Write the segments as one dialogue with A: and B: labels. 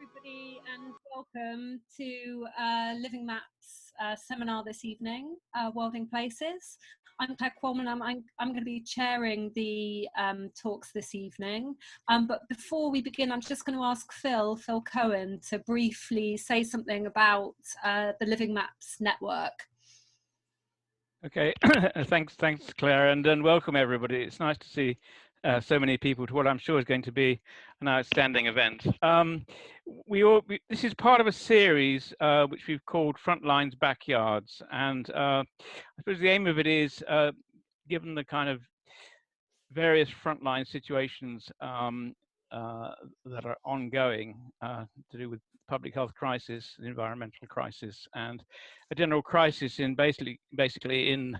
A: everybody, and welcome to Livingmaps seminar this evening, Wilding Places. I'm Claire Qualman. I'm going to be chairing the talks this evening. But before we begin, I'm just going to ask Phil Cohen to briefly say something about the Livingmaps network.
B: Okay, thanks Claire, and welcome everybody. It's nice to see so many people to what I'm sure is going to be an outstanding event. This is part of a series which we've called Frontlines Backyards, and I suppose the aim of it is, given the kind of various frontline situations that are ongoing to do with public health crisis, environmental crisis, and a general crisis in basically in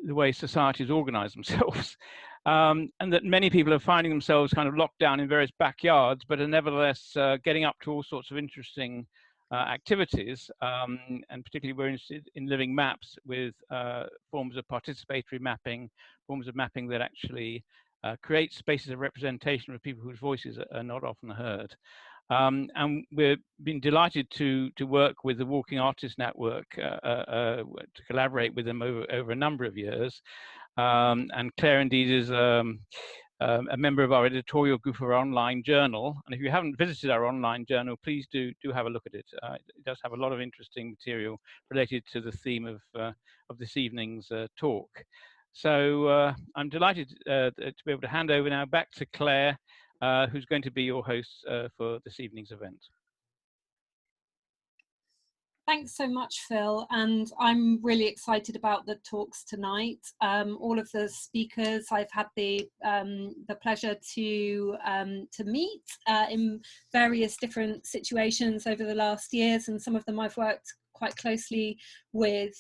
B: the way societies organize themselves, and that many people are finding themselves kind of locked down in various backyards, but are nevertheless getting up to all sorts of interesting activities, and particularly we're interested in living maps with forms of participatory mapping, forms of mapping that actually create spaces of representation for people whose voices are not often heard. And we've been delighted to work with the Walking Artists Network, to collaborate with them over a number of years. And Claire indeed is a member of our editorial group of our online journal. And if you haven't visited our online journal, please do have a look at it. It does have a lot of interesting material related to the theme of this evening's talk. So I'm delighted to be able to hand over now back to Claire, who's going to be your host for this evening's event.
A: Thanks so much, Phil, and I'm really excited about the talks tonight. All of the speakers I've had the pleasure to meet in various different situations over the last years, and some of them I've worked quite closely with.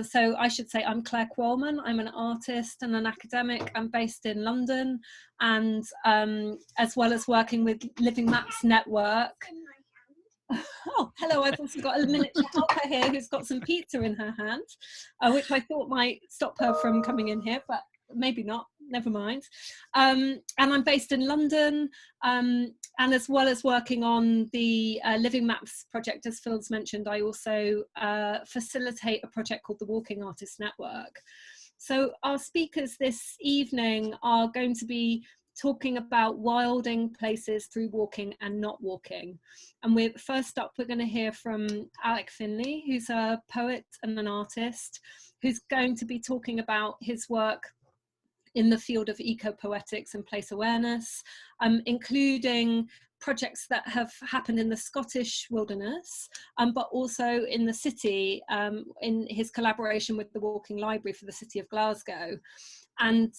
A: So I should say I'm Claire Qualman. I'm an artist and an academic. I'm based in London, and as well as working with Livingmaps Network. Oh, hello, I've also got a miniature helper here who's got some pizza in her hand, which I thought might stop her from coming in here, but maybe not, never mind. And I'm based in London, and as well as working on the Livingmaps project, as Phil's mentioned, I also facilitate a project called the Walking Artists Network. So our speakers this evening are going to be talking about wilding places through walking and not walking. And first up, we're going to hear from Alec Finlay, who's a poet and an artist, who's going to be talking about his work in the field of eco-poetics and place awareness, including projects that have happened in the Scottish wilderness, but also in the city, in his collaboration with the Walking Library for the City of Glasgow. And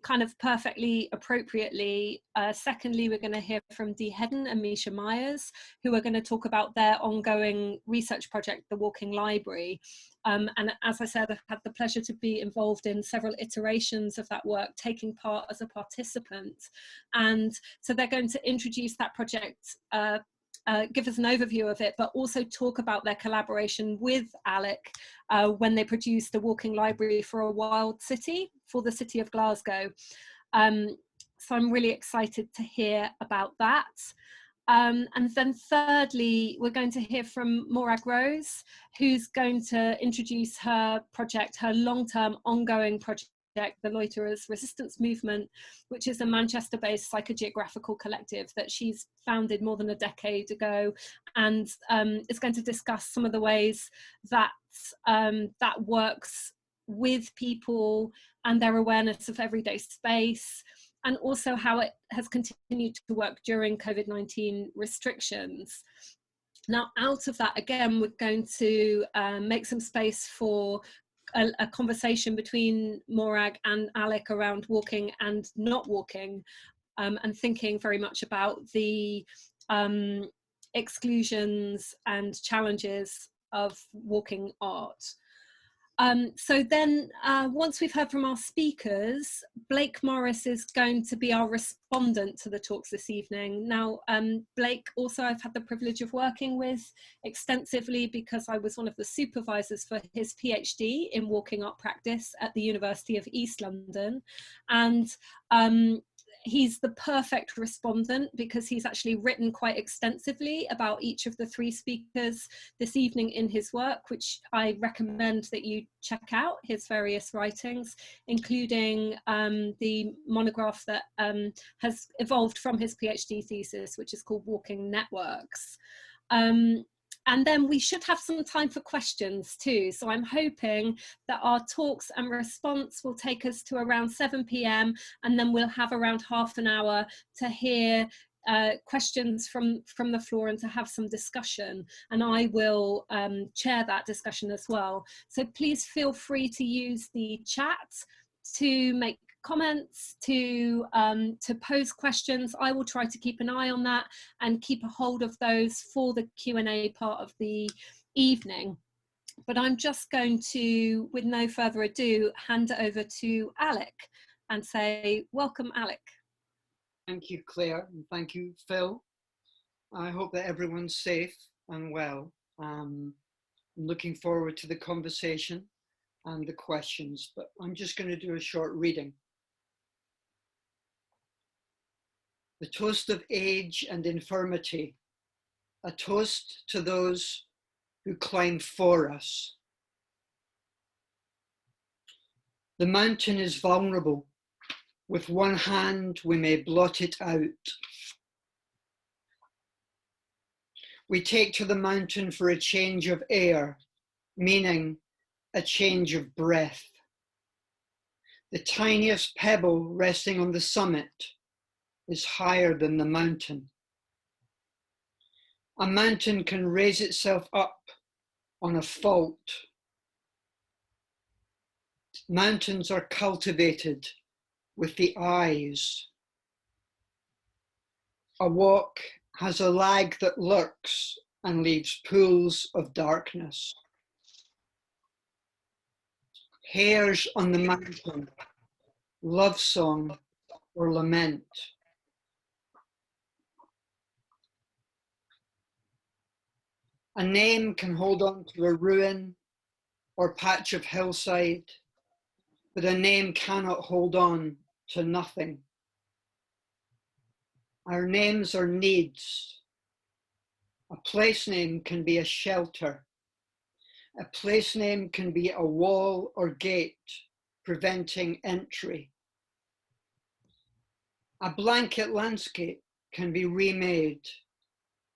A: kind of perfectly appropriately, secondly, we're going to hear from Heddon and Misha, who are going to talk about their ongoing research project, the Walking Library. And as I said, I've had the pleasure to be involved in several iterations of that work, taking part as a participant. And so they're going to introduce that project, give us an overview of it, but also talk about their collaboration with Alec when they produced the Walking Library for a Wild City for the City of Glasgow. So I'm really excited to hear about that. And then thirdly, we're going to hear from Morag Rose, who's going to introduce her project, her long-term ongoing project, the Loiterers Resistance Movement, which is a Manchester-based psychogeographical collective that she's founded more than a decade ago, and is going to discuss some of the ways that that works with people and their awareness of everyday space, and also how it has continued to work during COVID-19 restrictions. Now, out of that, again, we're going to make some space for a conversation between Morag and Alec around walking and not walking, and thinking very much about the exclusions and challenges of walking art. So then once we've heard from our speakers, Blake Morris is going to be our respondent to the talks this evening. Now, Blake also I've had the privilege of working with extensively because I was one of the supervisors for his PhD in walking art practice at the University of East London. And he's the perfect respondent because he's actually written quite extensively about each of the three speakers this evening in his work, which I recommend that you check out his various writings, including the monograph that has evolved from his PhD thesis, which is called Walking Networks. And then we should have some time for questions too. So I'm hoping that our talks and response will take us to around 7 p.m. and then we'll have around half an hour to hear questions from the floor and to have some discussion. And I will chair that discussion as well. So please feel free to use the chat to make comments, to pose questions. I will try to keep an eye on that and keep a hold of those for the Q&A part of the evening. But I'm just going to, with no further ado, hand it over to Alec and say, welcome, Alec.
C: Thank you, Claire, and thank you, Phil. I hope that everyone's safe and well. I'm looking forward to the conversation and the questions, but I'm just going to do a short reading. The toast of age and infirmity, a toast to those who climb for us. The mountain is vulnerable. With one hand, we may blot it out. We take to the mountain for a change of air, meaning a change of breath. The tiniest pebble resting on the summit is higher than the mountain. A mountain can raise itself up on a fault. Mountains are cultivated with the eyes. A walk has a lag that lurks and leaves pools of darkness. Hares on the mountain, love song or lament. A name can hold on to a ruin or patch of hillside, but a name cannot hold on to nothing. Our names are needs. A place name can be a shelter. A place name can be a wall or gate preventing entry. A blanket landscape can be remade.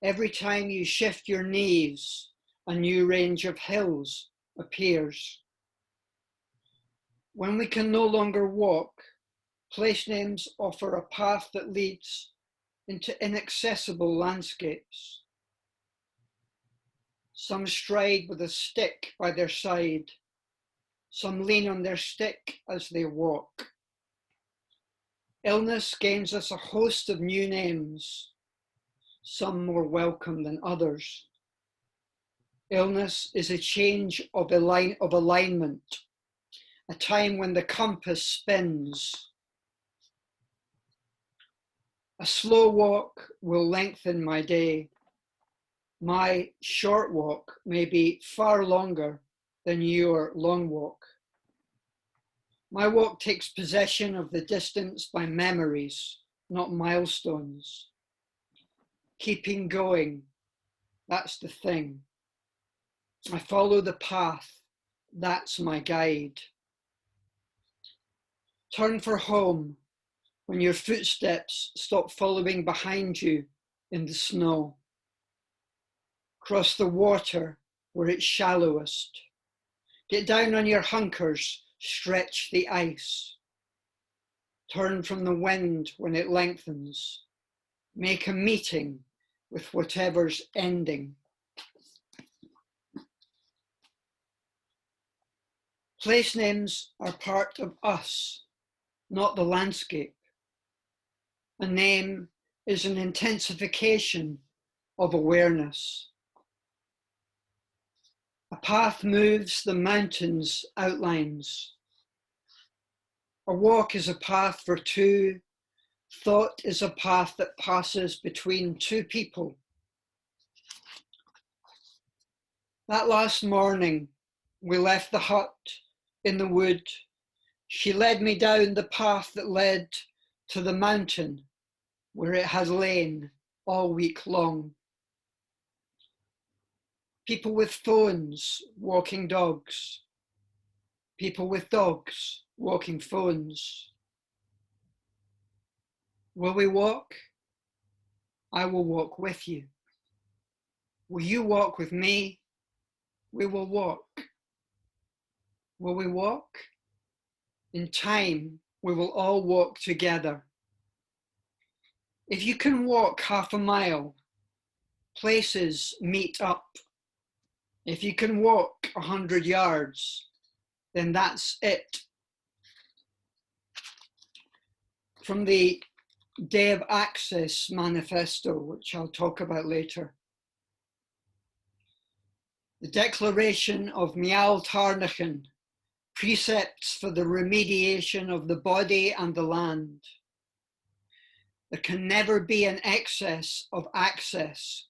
C: Every time you shift your knees, a new range of hills appears. When we can no longer walk, place names offer a path that leads into inaccessible landscapes. Some stride with a stick by their side. Some lean on their stick as they walk. Illness gains us a host of new names, some more welcome than others. Illness is a change of alignment, a time when the compass spins. A slow walk will lengthen my day. My short walk may be far longer than your long walk. My walk takes possession of the distance by memories, not milestones. Keeping going, that's the thing. I follow the path, that's my guide. Turn for home when your footsteps stop following behind you in the snow. Cross the water where it's shallowest. Get down on your hunkers, stretch the ice. Turn from the wind when it lengthens. Make a meeting with whatever's ending. Place names are part of us, not the landscape. A name is an intensification of awareness. A path moves the mountain's outlines. A walk is a path for two. Thought is a path that passes between two people. That last morning, we left the hut in the wood. She led me down the path that led to the mountain where it has lain all week long. People with phones walking dogs. People with dogs walking phones. Will we walk? I will walk with you. Will you walk with me? We will walk. Will we walk? In time, we will all walk together. If you can walk half a mile, places meet up. If you can walk 100 yards, then that's it. From the Day of Access Manifesto, which I'll talk about later. The Declaration of Mialtarnachen, precepts for the remediation of the body and the land. There can never be an excess of access.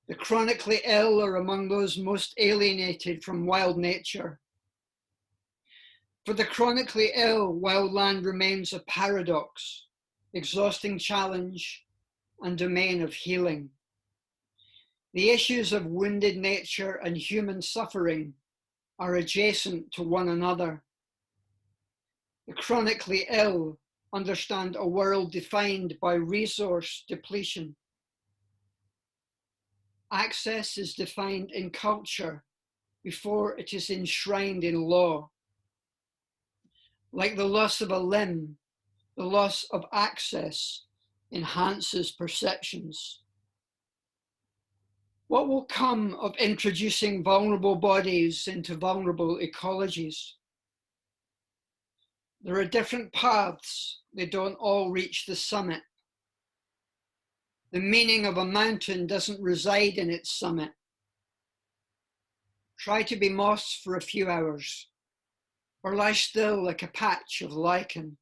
C: The chronically ill are among those most alienated from wild nature. For the chronically ill, wild land remains a paradox, exhausting challenge, and domain of healing. The issues of wounded nature and human suffering are adjacent to one another. The chronically ill understand a world defined by resource depletion. Access is defined in culture before it is enshrined in law. Like the loss of a limb, the loss of access enhances perceptions. What will come of introducing vulnerable bodies into vulnerable ecologies? There are different paths, they don't all reach the summit. The meaning of a mountain doesn't reside in its summit. Try to be moss for a few hours, or lie still like a patch of lichen.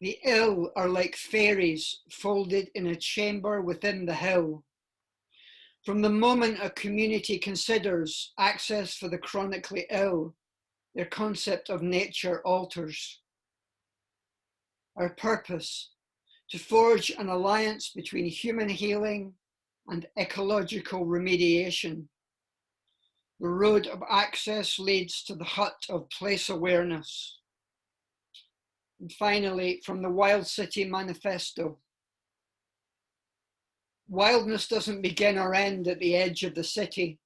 C: The ill are like fairies folded in a chamber within the hill. From the moment a community considers access for the chronically ill, their concept of nature alters. Our purpose, to forge an alliance between human healing and ecological remediation. The road of access leads to the hut of place awareness. And finally, from the Wild City Manifesto. Wildness doesn't begin or end at the edge of the city.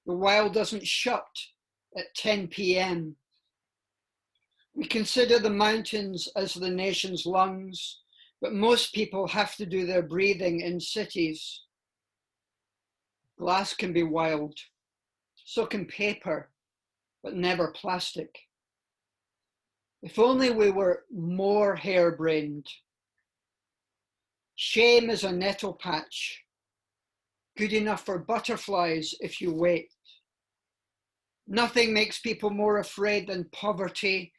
C: The wild doesn't shut at 10 p.m. We consider the mountains as the nation's lungs, but most people have to do their breathing in cities. Glass can be wild, so can paper, but never plastic. If only we were more harebrained. Shame is a nettle patch, good enough for butterflies if you wait. Nothing makes people more afraid than poverty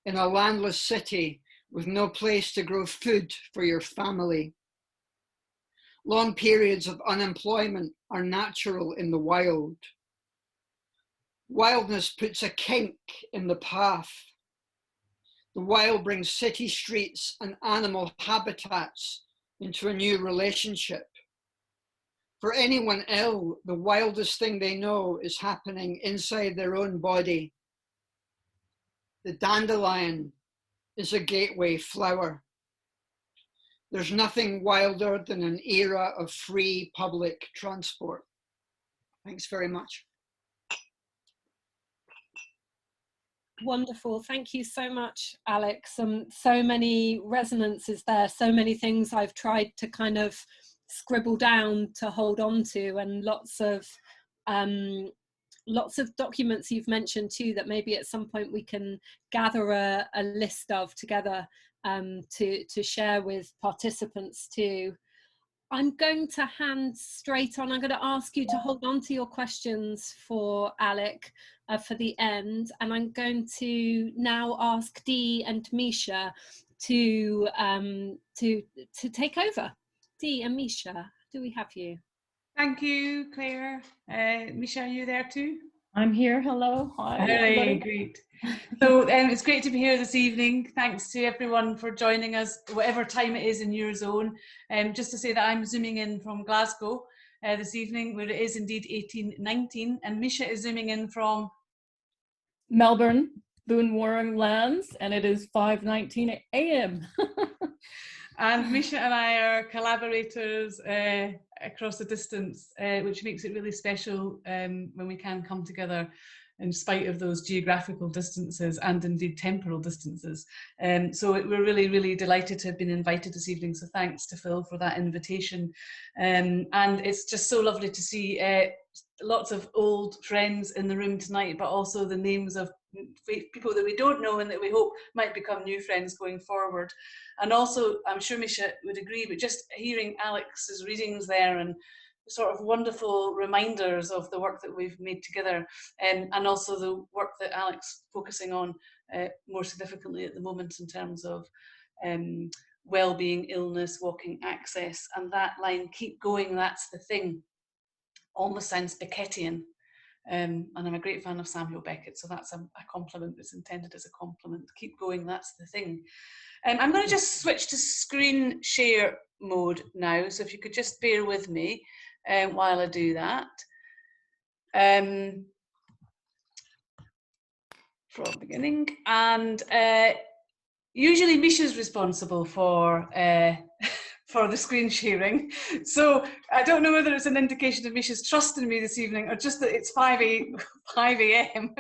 C: in a landless city with no place to grow food for your family. Long periods of unemployment are natural in the wild. Wildness puts a kink in the path. The wild brings city streets and animal habitats into a new relationship. For anyone ill, the wildest thing they know is happening inside their own body. The dandelion is a gateway flower. There's nothing wilder than an era of free public transport. Thanks very much.
A: Wonderful. Thank you so much, Alex. So many resonances there, so many things I've tried to kind of scribble down to hold on to, and lots of documents you've mentioned too that maybe at some point we can gather a list of together to share with participants too. I'm going to hand straight on. I'm going to ask you to hold on to your questions for Alec for the end, and I'm going to now ask Dee and Misha to take over. Dee and Misha, do we have you?
D: Thank you, Claire. Misha, are you there too? I'm here. Hello. Hi,
E: Hey,
D: everybody.
E: great. So it's great to be here this evening. Thanks to everyone for joining us, whatever time it is in your zone. Just to say that I'm zooming in from Glasgow this evening, where it is indeed 18:19, and Misha is zooming in from
D: Melbourne, Barrowlands, and it is 5:19 a.m.
E: And Misha and I are collaborators across the distance, which makes it really special when we can come together in spite of those geographical distances and indeed temporal distances. So we're really, really delighted to have been invited this evening. So thanks to Phil for that invitation. And it's just so lovely to see lots of old friends in the room tonight, but also the names of people that we don't know and that we hope might become new friends going forward. And also, I'm sure Misha would agree, but just hearing Alex's readings there and sort of wonderful reminders of the work that we've made together, and also the work that Alec's focusing on more significantly at the moment in terms of well-being, illness, walking access, and that line, keep going, that's the thing, almost sounds Beckettian. And I'm a great fan of Samuel Beckett, so that's a compliment that's intended as a compliment. Keep going, that's the thing. I'm going to just switch to screen share mode now, so if you could just bear with me while I do that. From the beginning, and usually Misha's responsible for the screen sharing, so I don't know whether it's an indication of Misha's trust in me this evening or just that it's 5 a.m.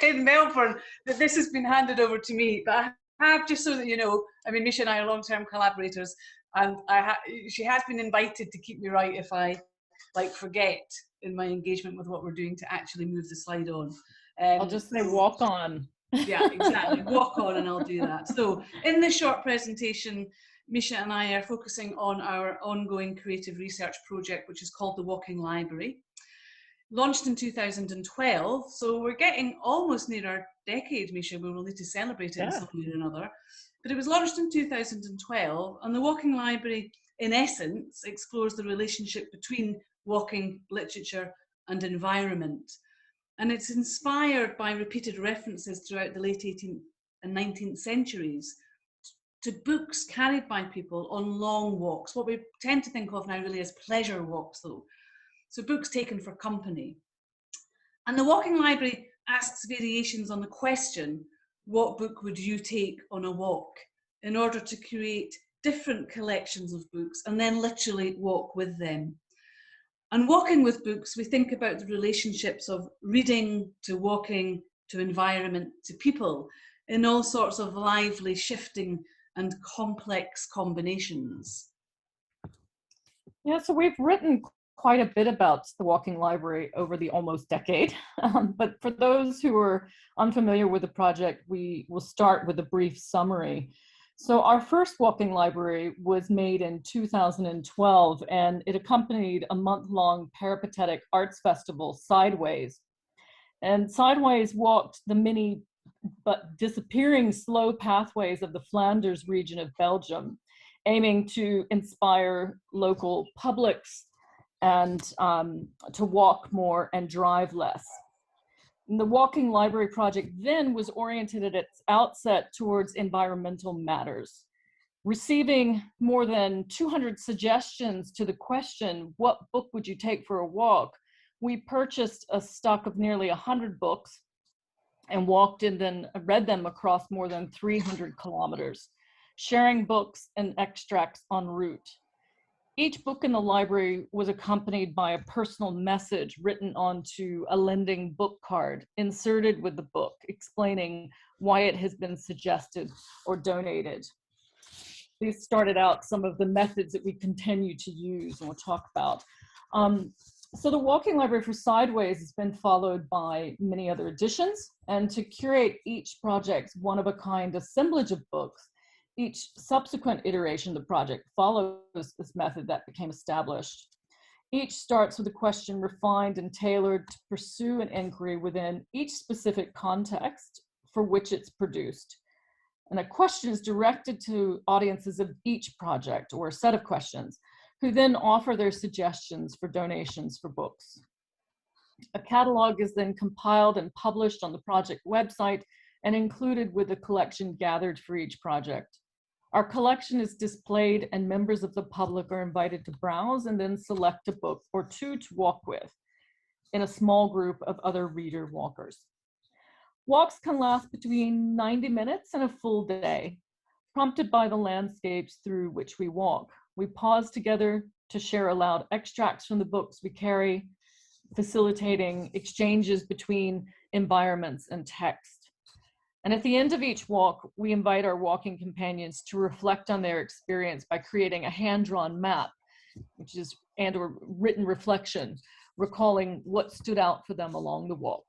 E: in Melbourne that this has been handed over to me. But I have, just so that you know, I mean, Misha and I are long-term collaborators, and she has been invited to keep me right if I forget in my engagement with what we're doing to actually move the slide on.
D: I'll just say walk on.
E: Yeah, exactly. Walk on, and I'll do that. So in this short presentation, Misha and I are focusing on our ongoing creative research project, which is called the Walking Library. Launched in 2012, so we're getting almost near our decade, Misha. We will need to celebrate it in some way or another. But it was launched in 2012, and the Walking Library, in essence, explores the relationship between walking, literature, and environment. And it's inspired by repeated references throughout the late 18th and 19th centuries to books carried by people on long walks, what we tend to think of now really as pleasure walks, though. So books taken for company. And the Walking Library asks variations on the question, what book would you take on a walk, in order to create different collections of books and then literally walk with them. And walking with books, we think about the relationships of reading to walking to environment to people in all sorts of lively, shifting and complex combinations.
D: Yeah, so we've written quite a bit about the Walking Library over the almost decade. But for those who are unfamiliar with the project, we will start with a brief summary. So our first Walking Library was made in 2012, and it accompanied a month-long peripatetic arts festival, Sideways. And Sideways walked the many but disappearing slow pathways of the Flanders region of Belgium, aiming to inspire local publics and to walk more and drive less. And the Walking Library project then was oriented at its outset towards environmental matters. Receiving more than 200 suggestions to the question, what book would you take for a walk? We purchased a stock of nearly 100 books and walked and then read them across more than 300 kilometers, sharing books and extracts en route. Each book in the library was accompanied by a personal message written onto a lending book card inserted with the book, explaining why it has been suggested or donated. These started out some of the methods that we continue to use and we'll talk about. So the Walking Library for Sideways has been followed by many other editions, and to curate each project's one-of-a-kind assemblage of books, each subsequent iteration of the project follows this method that became established. Each starts with a question refined and tailored to pursue an inquiry within each specific context for which it's produced. And a question is directed to audiences of each project, or a set of questions, who then offer their suggestions for donations for books. A catalog is then compiled and published on the project website and included with the collection gathered for each project. Our collection is displayed and members of the public are invited to browse and then select a book or two to walk with in a small group of other reader walkers. Walks can last between 90 minutes and a full day, prompted by the landscapes through which we walk. We pause together to share aloud extracts from the books we carry, facilitating exchanges between environments and text. And at the end of each walk, we invite our walking companions to reflect on their experience by creating a hand-drawn map, and/or written reflection, recalling what stood out for them along the walk.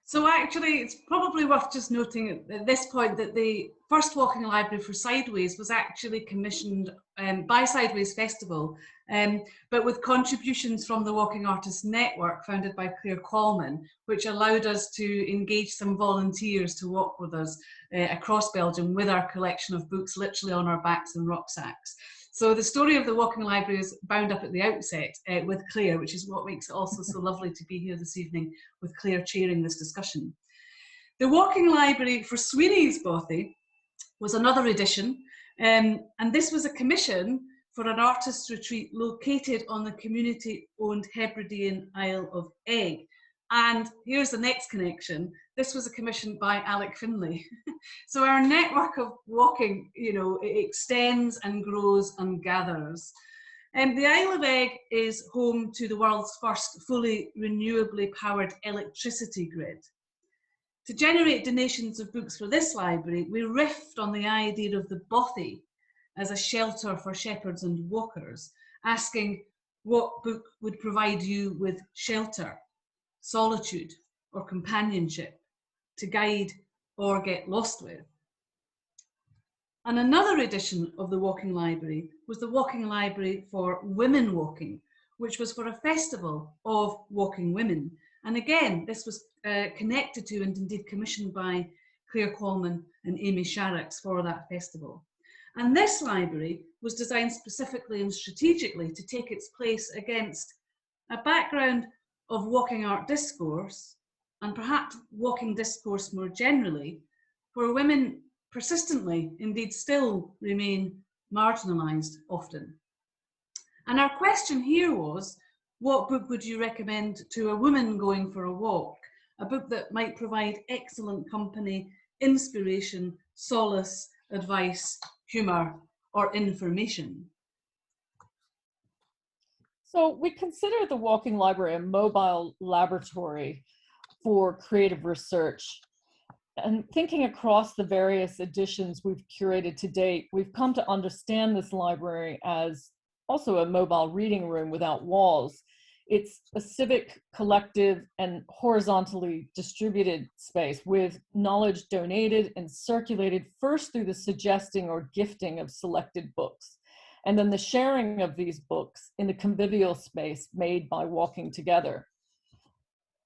E: So actually, it's probably worth just noting at this point that the first walking library for Sideways was actually commissioned by Sideways Festival, but with contributions from the Walking Artists Network founded by Claire Coleman, which allowed us to engage some volunteers to walk with us across Belgium with our collection of books literally on our backs and rucksacks. So the story of the walking library is bound up at the outset with Claire, which is what makes it also so lovely to be here this evening with Claire chairing this discussion. The walking library for Sweeney's Bothy was another edition, and this was a commission for an artist's retreat located on the community-owned Hebridean Isle of Egg. And here's the next connection. This was a commission by Alec Finlay. So our network of walking, you know, it extends and grows and gathers. The Isle of Egg is home to the world's first fully renewably powered electricity grid. To generate donations of books for this library, we riffed on the idea of the bothy as a shelter for shepherds and walkers, asking what book would provide you with shelter, solitude, or companionship to guide or get lost with. And another edition of the Walking Library was the Walking Library for Women Walking, which was for a festival of walking women. And again, this was connected to and indeed commissioned by Claire Coleman and Amy Sharrocks for that festival. And this library was designed specifically and strategically to take its place against a background of walking art discourse, and perhaps walking discourse more generally, where women persistently, indeed still, remain marginalised often. And our question here was, what book would you recommend to a woman going for a walk? A book that might provide excellent company, inspiration, solace, advice, humour, or information.
D: So we consider the Walking Library a mobile laboratory for creative research. And thinking across the various editions we've curated to date, we've come to understand this library as also a mobile reading room without walls. It's a civic, collective, and horizontally distributed space with knowledge donated and circulated first through the suggesting or gifting of selected books, and then the sharing of these books in the convivial space made by walking together.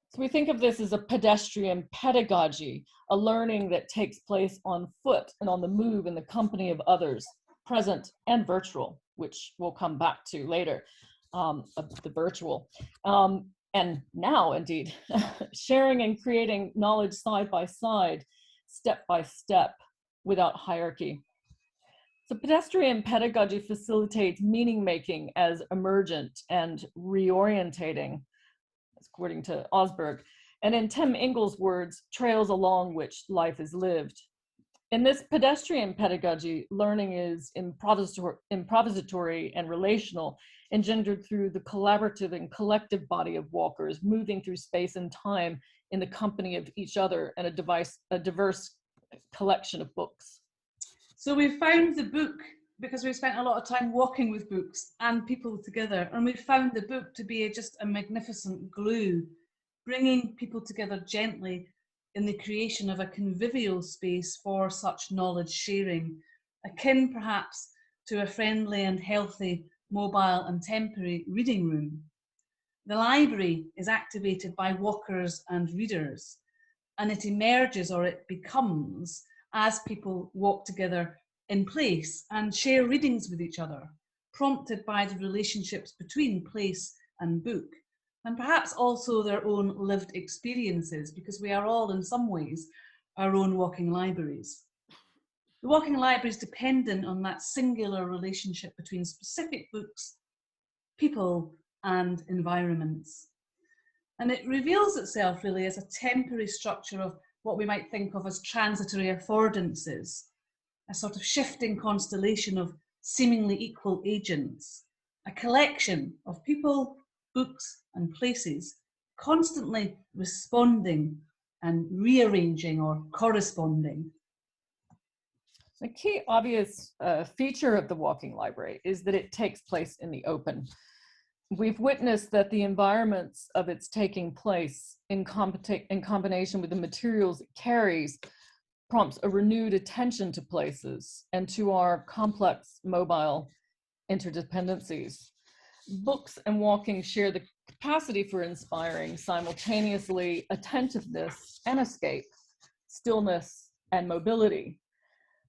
D: So we think of this as a pedestrian pedagogy, a learning that takes place on foot and on the move in the company of others, present and virtual, which we'll come back to later, the virtual. And now, indeed, sharing and creating knowledge side by side, step by step, without hierarchy. So pedestrian pedagogy facilitates meaning making as emergent and reorientating, according to Osberg, and in Tim Ingles' words, trails along which life is lived. In this pedestrian pedagogy, learning is improvisatory and relational, engendered through the collaborative and collective body of walkers moving through space and time in the company of each other and a diverse collection of books.
E: So we found the book, because we've spent a lot of time walking with books and people together, and we found the book to be just a magnificent glue, bringing people together gently in the creation of a convivial space for such knowledge sharing, akin perhaps to a friendly and healthy mobile and temporary reading room. The library is activated by walkers and readers, and it emerges, or it becomes, as people walk together in place and share readings with each other, prompted by the relationships between place and book, and perhaps also their own lived experiences, because we are all in some ways our own walking libraries. The walking library is dependent on that singular relationship between specific books, people, and environments. And it reveals itself really as a temporary structure of what we might think of as transitory affordances, a sort of shifting constellation of seemingly equal agents, a collection of people, books, and places constantly responding and rearranging or corresponding.
D: The key obvious feature of the walking library is that it takes place in the open. We've witnessed that the environments of its taking place in combination with the materials it carries prompts a renewed attention to places and to our complex mobile interdependencies. Books and walking share the capacity for inspiring simultaneously attentiveness and escape, stillness and mobility.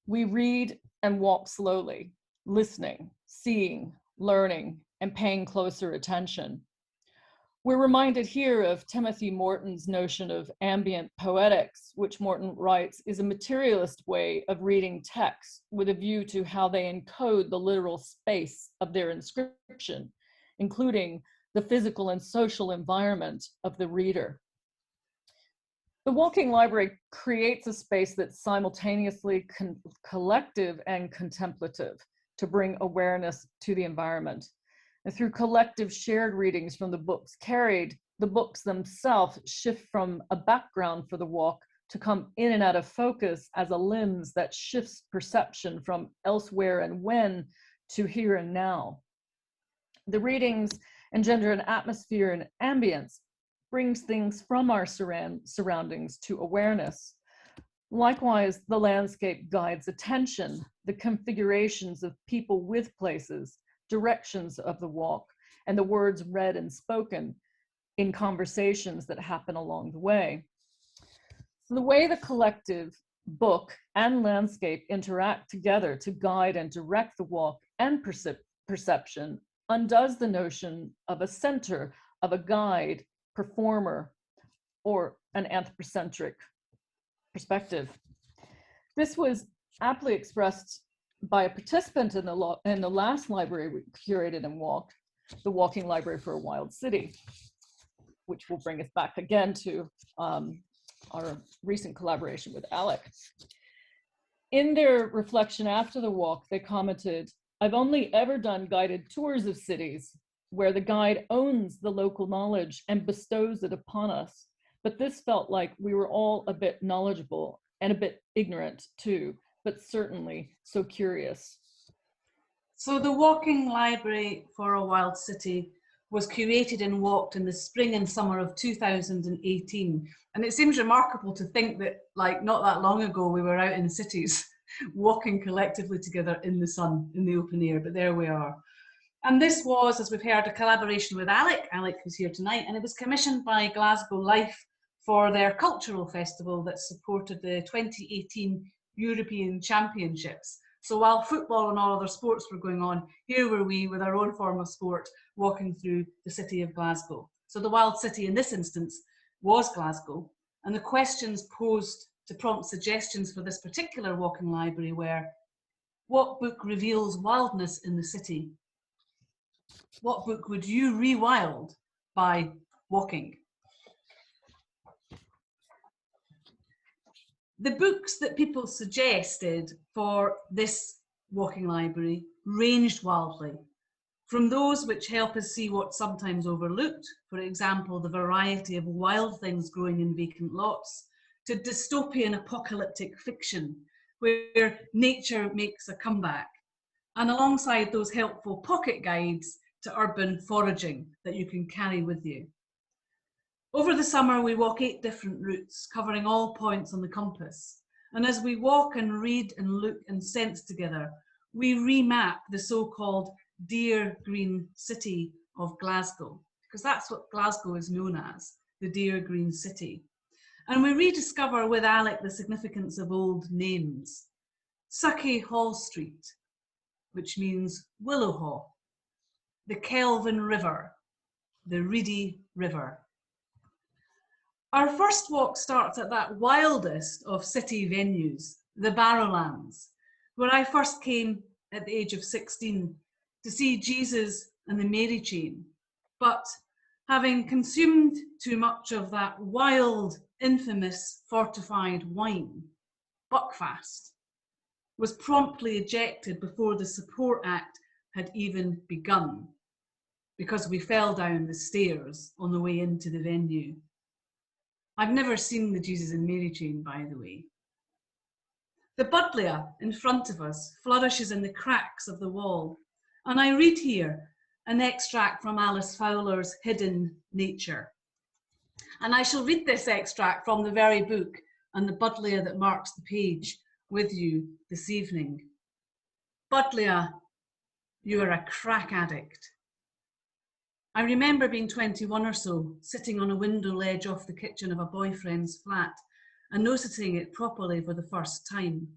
D: We read and walk slowly, listening, seeing, learning, and paying closer attention. We're reminded here of Timothy Morton's notion of ambient poetics, which Morton writes is a materialist way of reading texts with a view to how they encode the literal space of their inscription, including the physical and social environment of the reader. The walking library creates a space that's simultaneously collective and contemplative to bring awareness to the environment. And through collective shared readings from the books carried, the books themselves shift from a background for the walk to come in and out of focus as a lens that shifts perception from elsewhere and when to here and now. The readings engender an atmosphere and ambience, brings things from our surroundings to awareness. Likewise, the landscape guides attention, the configurations of people with places, directions of the walk, and the words read and spoken in conversations that happen along the way. So the way the collective, book, and landscape interact together to guide and direct the walk and perception undoes the notion of a center, of a guide, performer, or an anthropocentric perspective. This was aptly expressed by a participant in the last library we curated and walked, the Walking Library for a Wild City, which will bring us back again to our recent collaboration with Alec. In their reflection after the walk, they commented, "I've only ever done guided tours of cities where the guide owns the local knowledge and bestows it upon us. But this felt like we were all a bit knowledgeable and a bit ignorant too, but certainly so curious."
E: So the Walking Library for a Wild City was curated and walked in the spring and summer of 2018. And it seems remarkable to think that, like, not that long ago, we were out in cities walking collectively together in the sun, in the open air, but there we are. And this was, as we've heard, a collaboration with Alec, who's here tonight, and it was commissioned by Glasgow Life for their cultural festival that supported the 2018 European Championships. So while football and all other sports were going on, here were we with our own form of sport walking through the city of Glasgow. So the Wild City in this instance was Glasgow, and the questions posed to prompt suggestions for this particular walking library were: what book reveals wildness in the city? What book would you rewild by walking? The books that people suggested for this walking library ranged wildly, from those which help us see what's sometimes overlooked, for example, the variety of wild things growing in vacant lots, to dystopian apocalyptic fiction, where nature makes a comeback, and alongside those helpful pocket guides to urban foraging that you can carry with you. Over the summer, we walk 8 different routes, covering all points on the compass. And as we walk and read and look and sense together, we remap the so-called Dear Green City of Glasgow, because that's what Glasgow is known as, the Dear Green City. And we rediscover with Alec the significance of old names. Sucky Hall Street, which means Willowhaw, the Kelvin River, the Reedy River. Our first walk starts at that wildest of city venues, the Barrowlands, where I first came at the age of 16 to see Jesus and the Mary chain. But having consumed too much of that wild, infamous fortified wine, Buckfast, was promptly ejected before the support act had even begun, because we fell down the stairs on the way into the venue. I've never seen the Jesus and Mary chain, by the way. The buddleia in front of us flourishes in the cracks of the wall, and I read here an extract from Alice Fowler's Hidden Nature. And I shall read this extract from the very book and the buddleia that marks the page with you this evening. Buddleia, you are a crack addict. I remember being 21 or so, sitting on a window ledge off the kitchen of a boyfriend's flat and noticing it properly for the first time.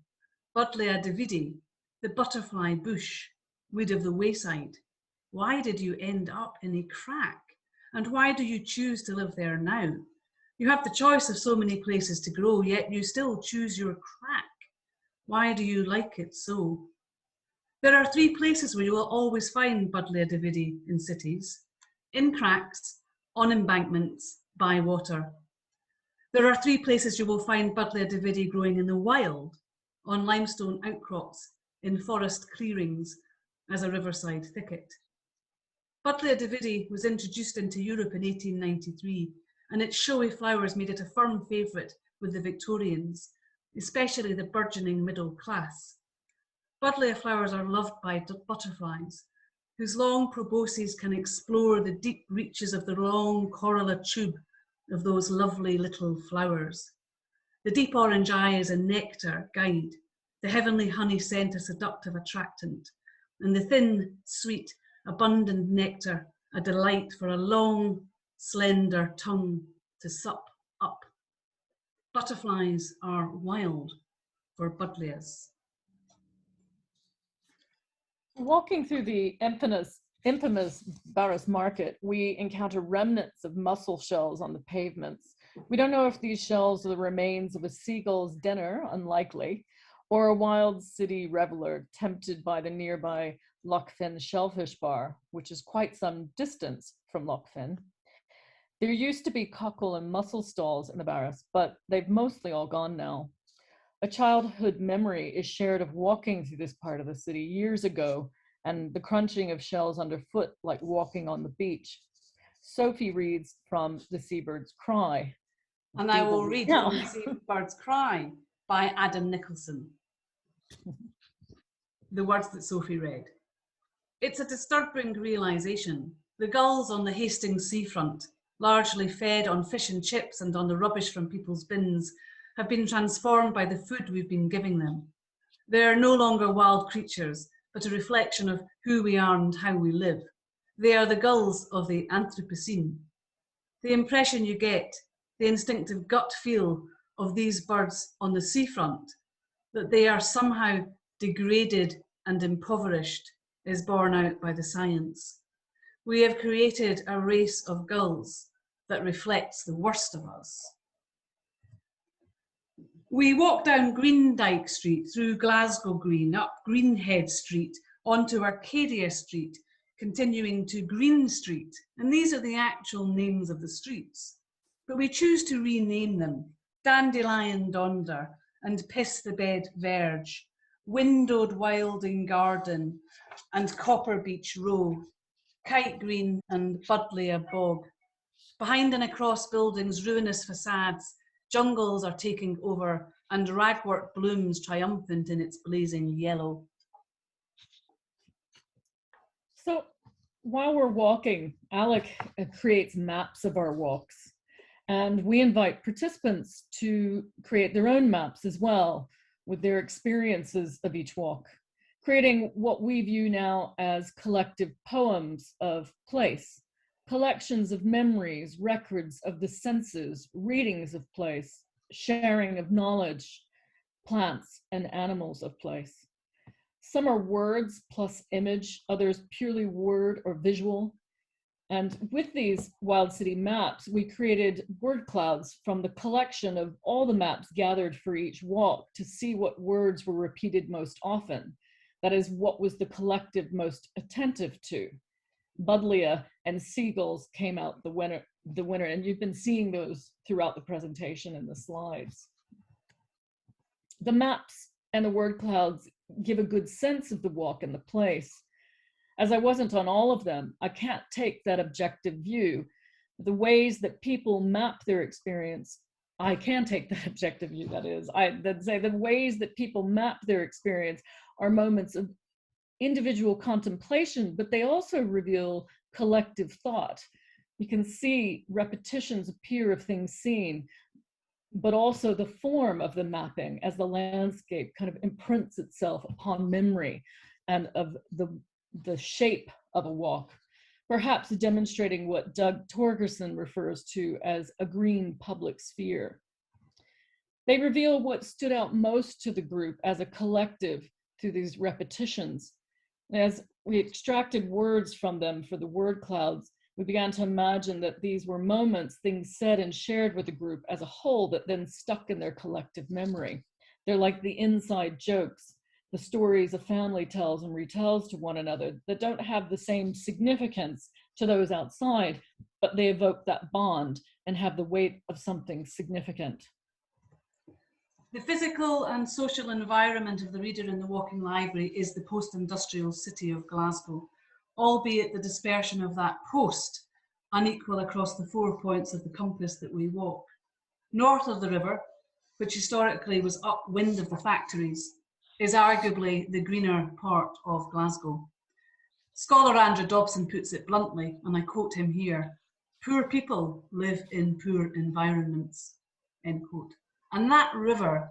E: Buddleia Davidi, the butterfly bush, weed of the wayside. Why did you end up in a crack? And why do you choose to live there now? You have the choice of so many places to grow, yet you still choose your crack. Why do you like it so? There are 3 places where you will always find Buddleia Davidi in cities: in cracks, on embankments, by water. There are 3 places you will find Buddleia Davidi growing in the wild: on limestone outcrops, in forest clearings, as a riverside thicket. Buddleia Davidi was introduced into Europe in 1893, and its showy flowers made it a firm favourite with the Victorians, especially the burgeoning middle class. Buddleia flowers are loved by butterflies, whose long probosces can explore the deep reaches of the long corolla tube of those lovely little flowers. The deep orange eye is a nectar guide, the heavenly honey scent a seductive attractant, and the thin, sweet, abundant nectar a delight for a long, slender tongue to sup up. Butterflies are wild for buddleias.
D: Walking through the infamous Barras Market, we encounter remnants of mussel shells on the pavements. We don't know if these shells are the remains of a seagull's dinner, unlikely, or a wild city reveler tempted by the nearby Loch Fin shellfish bar, which is quite some distance from Loch Fin. There used to be cockle and mussel stalls in the Barras, but they've mostly all gone now. A childhood memory is shared of walking through this part of the city years ago and the crunching of shells underfoot like walking on the beach. Sophie reads from the Seabirds Cry.
E: And I will read from the Seabirds Cry by Adam Nicholson. The words that Sophie read. It's a disturbing realisation. The gulls on the Hastings seafront, largely fed on fish and chips and on the rubbish from people's bins, have been transformed by the food we've been giving them. They are no longer wild creatures, but a reflection of who we are and how we live. They are the gulls of the Anthropocene. The impression you get, the instinctive gut feel of these birds on the seafront, that they are somehow degraded and impoverished, is borne out by the science. We have created a race of gulls that reflects the worst of us. We walk down Greendyke Street, through Glasgow Green, up Greenhead Street, onto Arcadia Street, continuing to Green Street, and these are the actual names of the streets. But we choose to rename them: Dandelion Donder and Piss the Bed Verge, Windowed Wilding Garden and Copper Beach Row, Kite Green and Buddleia Bog. Behind and across buildings' ruinous facades, jungles are taking over and ragwort blooms triumphant in its blazing yellow.
D: So while we're walking, Alec creates maps of our walks, and we invite participants to create their own maps as well with their experiences of each walk, creating what we view now as collective poems of place, collections of memories, records of the senses, readings of place, sharing of knowledge, plants and animals of place. Some are words plus image, others purely word or visual. And with these wild city maps, we created word clouds from the collection of all the maps gathered for each walk to see what words were repeated most often. That is, what was the collective most attentive to. Buddleia and seagulls came out the winner, and you've been seeing those throughout the presentation and the slides. The maps and the word clouds give a good sense of the walk and the place. As I wasn't on all of them, I can't take that objective view. The ways that people map their experience, I can take that objective view, that is. I'd say the ways that people map their experience are moments of individual contemplation, but they also reveal collective thought. You can see repetitions appear of things seen, but also the form of the mapping as the landscape kind of imprints itself upon memory and of the shape of a walk, perhaps demonstrating what Doug Torgerson refers to as a green public sphere. They reveal what stood out most to the group as a collective through these repetitions. As we extracted words from them for the word clouds, we began to imagine that these were moments, things said and shared with the group as a whole that then stuck in their collective memory. They're like the inside jokes, the stories a family tells and retells to one another that don't have the same significance to those outside, but they evoke that bond and have the weight of something significant.
E: The physical and social environment of the reader in the Walking Library is the post-industrial city of Glasgow, albeit the dispersion of that post unequal across the 4 points of the compass that we walk. North of the river, which historically was upwind of the factories, is arguably the greener part of Glasgow. Scholar Andrew Dobson puts it bluntly, and I quote him here, "Poor people live in poor environments," end quote. And that river,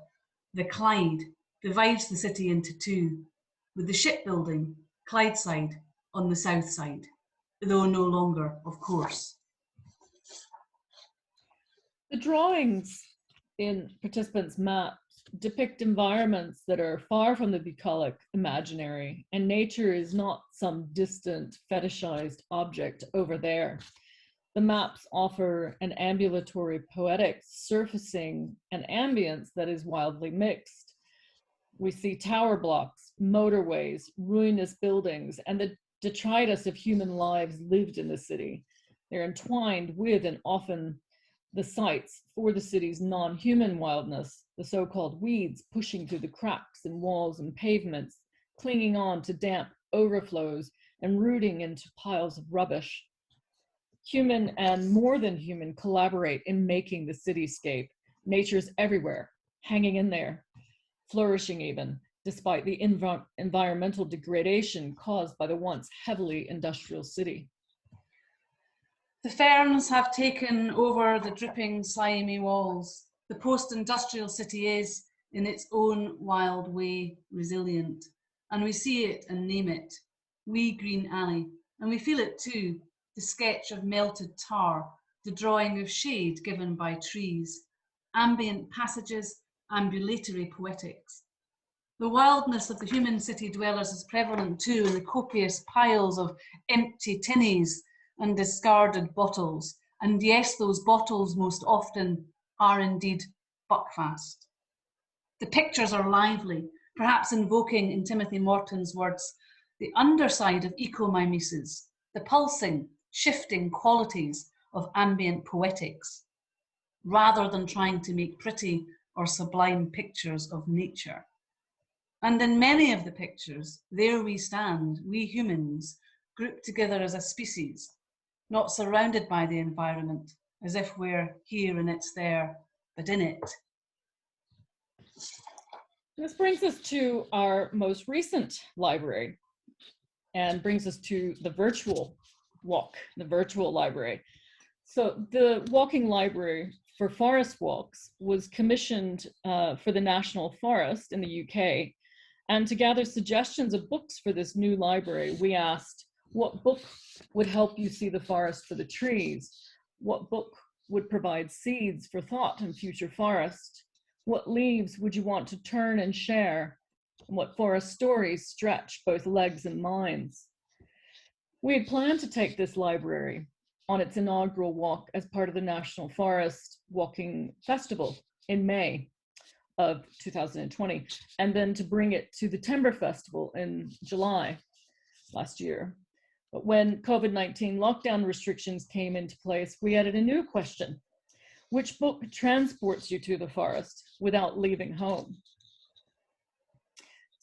E: the Clyde, divides the city into two, with the shipbuilding, Clydeside, on the south side, though no longer, of course.
D: The drawings in participants' maps depict environments that are far from the bucolic imaginary, and nature is not some distant fetishized object over there. The maps offer an ambulatory poetics surfacing an ambience that is wildly mixed. We see tower blocks, motorways, ruinous buildings, and the detritus of human lives lived in the city. They're entwined with and often the sites for the city's non-human wildness, the so-called weeds pushing through the cracks in walls and pavements, clinging on to damp overflows and rooting into piles of rubbish. Human and more than human collaborate in making the cityscape. Nature's everywhere, hanging in there, flourishing even, despite the environmental degradation caused by the once heavily industrial city.
E: The ferns have taken over the dripping, slimy walls. The post-industrial city is, in its own wild way, resilient. And we see it and name it, Wee Green Alley. And we feel it too, the sketch of melted tar, the drawing of shade given by trees, ambient passages, ambulatory poetics. The wildness of the human city dwellers is prevalent too in the copious piles of empty tinnies and discarded bottles. And yes, those bottles most often are indeed buckfast. The pictures are lively, perhaps invoking, in Timothy Morton's words, the underside of eco-mimesis, the pulsing, shifting qualities of ambient poetics, rather than trying to make pretty or sublime pictures of nature. And in many of the pictures, there we stand, we humans, grouped together as a species, not surrounded by the environment, as if we're here and it's there, but in it.
D: This brings us to our most recent library and brings us to the virtual walk, the virtual library. So the walking library for forest walks was commissioned for the National Forest in the UK. And to gather suggestions of books for this new library, we asked, what book would help you see the forest for the trees? What book would provide seeds for thought and future forest? What leaves would you want to turn and share? And what forest stories stretch both legs and minds? We had planned to take this library on its inaugural walk as part of the National Forest Walking Festival in May of 2020, and then to bring it to the Timber Festival in July last year. But when COVID-19 lockdown restrictions came into place, we added a new question: which book transports you to the forest without leaving home?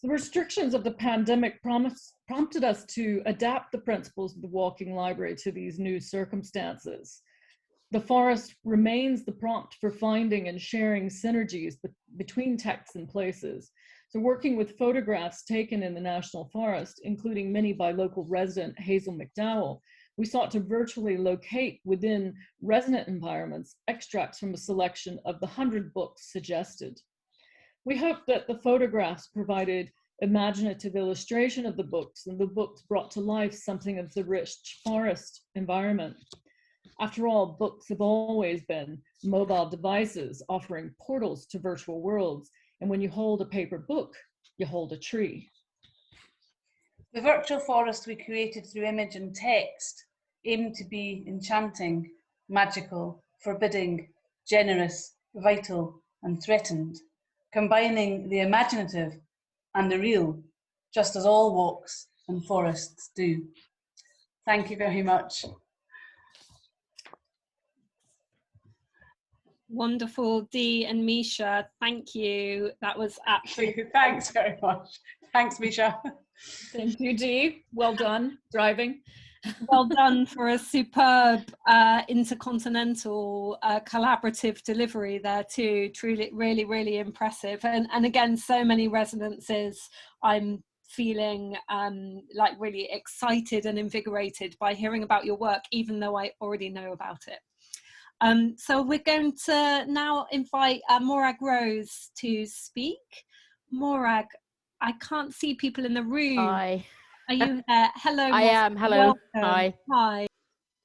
D: The restrictions of the pandemic prompted us to adapt the principles of the walking library to these new circumstances. The forest remains the prompt for finding and sharing synergies between texts and places. So working with photographs taken in the National Forest, including many by local resident Hazel McDowell, we sought to virtually locate within resonant environments extracts from a selection of the 100 books suggested. We hope that the photographs provided imaginative illustration of the books, and the books brought to life something of the rich forest environment. After all, books have always been mobile devices offering portals to virtual worlds, and when you hold a paper book, you hold a tree.
E: The virtual forest we created through image and text aimed to be enchanting, magical, forbidding, generous, vital, and threatened, combining the imaginative and the real, just as all walks and forests do. Thank you very much.
A: Wonderful, Dee and Misha, thank you. That was absolutely
E: Thanks very much. Thanks, Misha.
D: Thank you, Dee. Well done, driving.
A: well done for a superb intercontinental collaborative delivery there too. Truly, really, really impressive. And again, so many resonances. I'm feeling like really excited and invigorated by hearing about your work, even though I already know about it. So we're going to now invite Morag Rose to speak. Morag, I can't see people in the room.
F: Hi.
A: Are you there? Hello.
F: I am. Hello.
A: Welcome.
F: Hi.
A: Hi.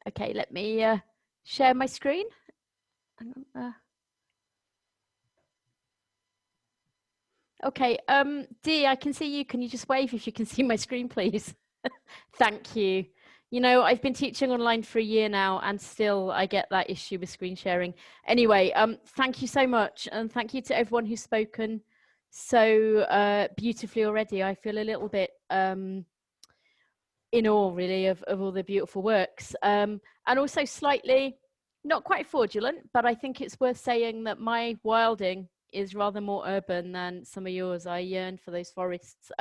F: Okay, let me share my screen. Okay, Dee, I can see you. Can you just wave if you can see my screen, please? Thank you. You know, I've been teaching online for a year now, and still I get that issue with screen sharing. Anyway, thank you so much, and thank you to everyone who's spoken so beautifully already. I feel a little bit in awe, really, of all the beautiful works, and also slightly, not quite fraudulent, but I think it's worth saying that my wilding is rather more urban than some of yours. I yearn for those forests.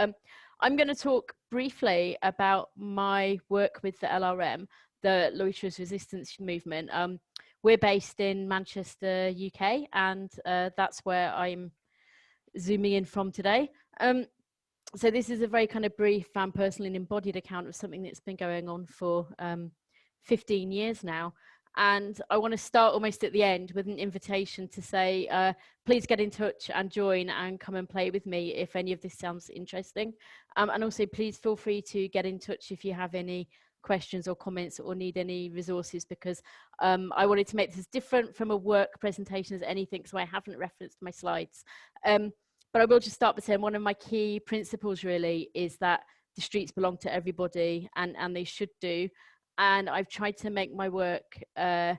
F: I'm going to talk briefly about my work with the LRM, the Loiterers Resistance Movement. We're based in Manchester, UK, and that's where I'm zooming in from today. So this is a very kind of brief and personal and embodied account of something that's been going on for 15 years now. And I want to start almost at the end with an invitation to say, please get in touch and join and come and play with me if any of this sounds interesting. And also please feel free to get in touch if you have any questions or comments or need any resources, because I wanted to make this different from a work presentation as anything, so I haven't referenced my slides. But I will just start by saying one of my key principles really is that the streets belong to everybody, and they should do. And I've tried to make my work as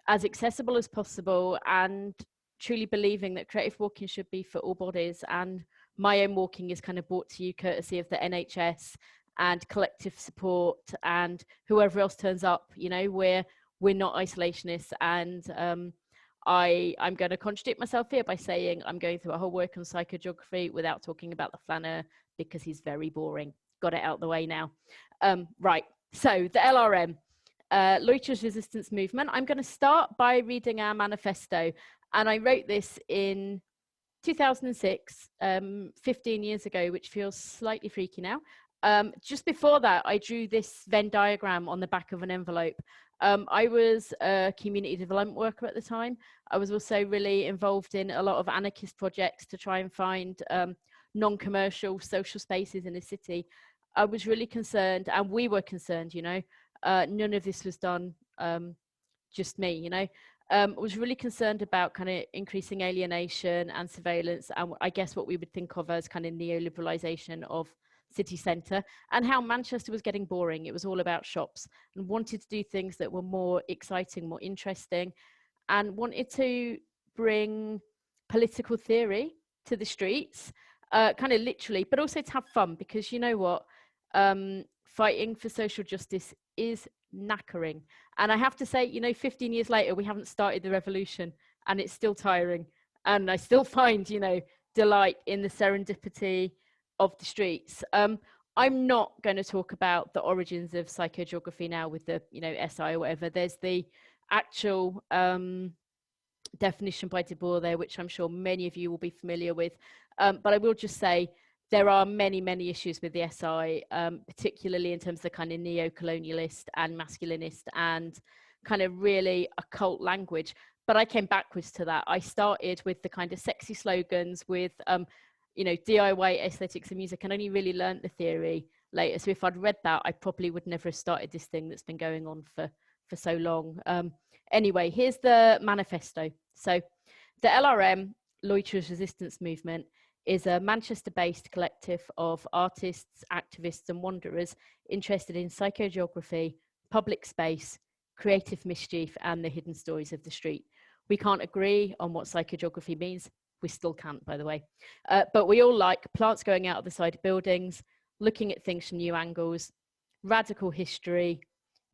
F: accessible as possible, and truly believing that creative walking should be for all bodies. And my own walking is kind of brought to you courtesy of the NHS and collective support and whoever else turns up. You know, we're not isolationists, and I'm going to contradict myself here by saying I'm going through a whole work on psychogeography without talking about the flaneur because he's very boring. Got it out the way now. Right. So the LRM, Loiterers Resistance Movement. I'm going to start by reading our manifesto, and I wrote this in 2006, 15 years ago, which feels slightly freaky now. Just before that, I drew this Venn diagram on the back of an envelope. I was a community development worker at the time. I was also really involved in a lot of anarchist projects to try and find non-commercial social spaces in the city. I was really concerned, and we were concerned, you know, none of this was done just me, you know. I was really concerned about kind of increasing alienation and surveillance, and I guess what we would think of as kind of neoliberalization of city centre, and how Manchester was getting boring. It was all about shops, and wanted to do things that were more exciting, more interesting, and wanted to bring political theory to the streets, kind of literally, but also to have fun, because you know what, fighting for social justice is knackering. And I have to say, you know, 15 years later, we haven't started the revolution, and it's still tiring. And I still find, you know, delight in the serendipity of the streets. I'm not going to talk about the origins of psychogeography now with the, you know, SI or whatever. There's the actual definition by De Boer there, which I'm sure many of you will be familiar with. But I will just say there are many, many issues with the SI, particularly in terms of the kind of neo-colonialist and masculinist and kind of really occult language. But I came backwards to that. I started with the kind of sexy slogans with, you know, DIY aesthetics and music, and only really learned the theory later. So if I'd read that, I probably would never have started this thing that's been going on for so long. Anyway, here's the manifesto. So the LRM, Loiterers Resistance Movement, is a Manchester-based collective of artists, activists and wanderers interested in psychogeography, public space, creative mischief and the hidden stories of the street. We can't agree on what psychogeography means. We still can't, by the way. But we all like plants going out of the side of buildings, looking at things from new angles, radical history,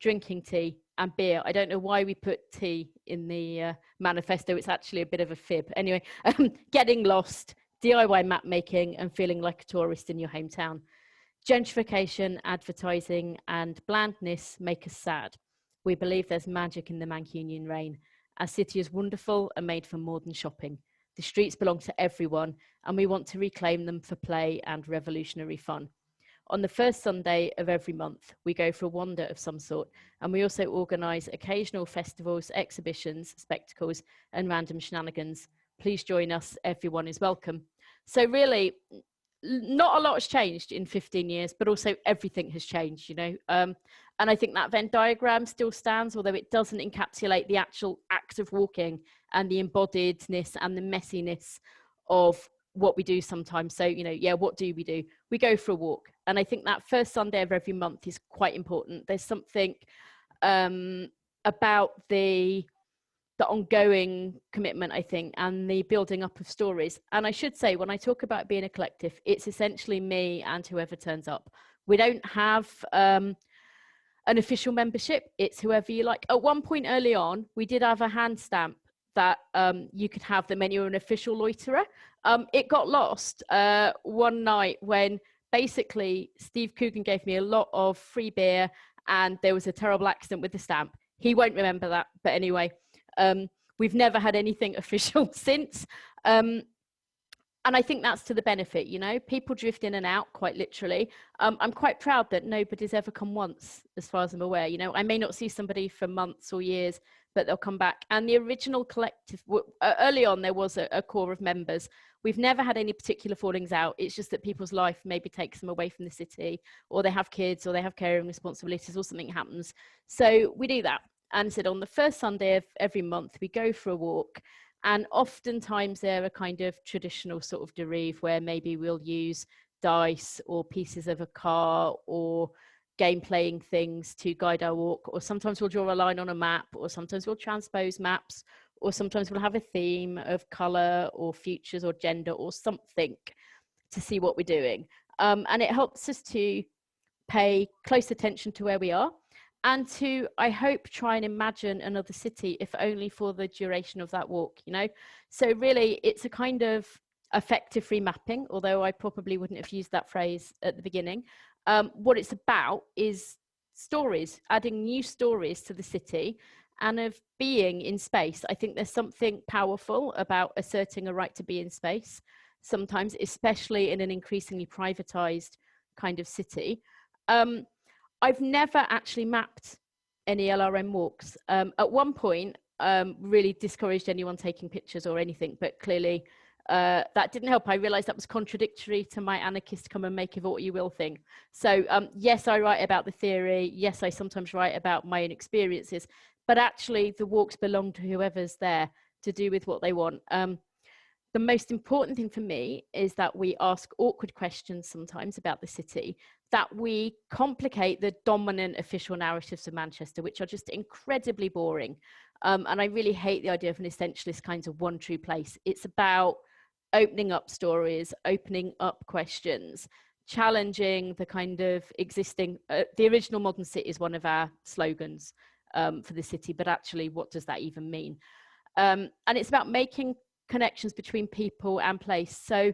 F: drinking tea and beer. I don't know why we put tea in the manifesto. It's actually a bit of a fib. Anyway, getting lost, DIY map making and feeling like a tourist in your hometown. Gentrification, advertising and blandness make us sad. We believe there's magic in the Mancunian rain. Our city is wonderful and made for more than shopping. The streets belong to everyone and we want to reclaim them for play and revolutionary fun. On the first Sunday of every month, we go for a wander of some sort, and we also organise occasional festivals, exhibitions, spectacles, and random shenanigans. Please join us, everyone is welcome. So really, not a lot has changed in 15 years, but also everything has changed, you know. And I think that Venn diagram still stands, although it doesn't encapsulate the actual act of walking and the embodiedness and the messiness of what we do sometimes. So, you know, yeah, what do? We go for a walk. And I think that first Sunday of every month is quite important. There's something about the ongoing commitment, I think, and the building up of stories. And I should say, when I talk about being a collective, it's essentially me and whoever turns up. We don't have an official membership. It's whoever you like. At one point early on, we did have a hand stamp that you could have the menu of an official loiterer. It got lost one night when basically Steve Coogan gave me a lot of free beer and there was a terrible accident with the stamp. He won't remember that, but anyway, we've never had anything official since. And I think that's to the benefit, you know, people drift in and out quite literally. I'm quite proud that nobody's ever come once, as far as I'm aware. You know, I may not see somebody for months or years, but they'll come back. And the original collective, early on, there was a core of members. We've never had any particular fallings out. It's just that people's life maybe takes them away from the city, or they have kids, or they have caring responsibilities, or something happens. So we do that. And said on the first Sunday of every month, we go for a walk. And oftentimes they're a kind of traditional sort of derive where maybe we'll use dice or pieces of a car or game playing things to guide our walk, or sometimes we'll draw a line on a map, or sometimes we'll transpose maps, or sometimes we'll have a theme of colour or futures or gender or something to see what we're doing. And it helps us to pay close attention to where we are and to, I hope, try and imagine another city, if only for the duration of that walk, you know. So really it's a kind of affective free mapping, although I probably wouldn't have used that phrase at the beginning. What it's about is stories, adding new stories to the city and of being in space. I think there's something powerful about asserting a right to be in space, sometimes, especially in an increasingly privatized kind of city. I've never actually mapped any LRM walks. At one point, really discouraged anyone taking pictures or anything, but clearly that didn't help. I realized that was contradictory to my anarchist come and make of what you will thing. So yes, I write about the theory. Yes, I sometimes write about my own experiences, but actually the walks belong to whoever's there to do with what they want. the most important thing for me is that we ask awkward questions sometimes about the city, that we complicate the dominant official narratives of Manchester, which are just incredibly boring. And I really hate the idea of an essentialist kind of one true place. It's about opening up stories, opening up questions, challenging the kind of existing, the original modern city is one of our slogans for the city, but actually what does that even mean? And it's about making connections between people and place. So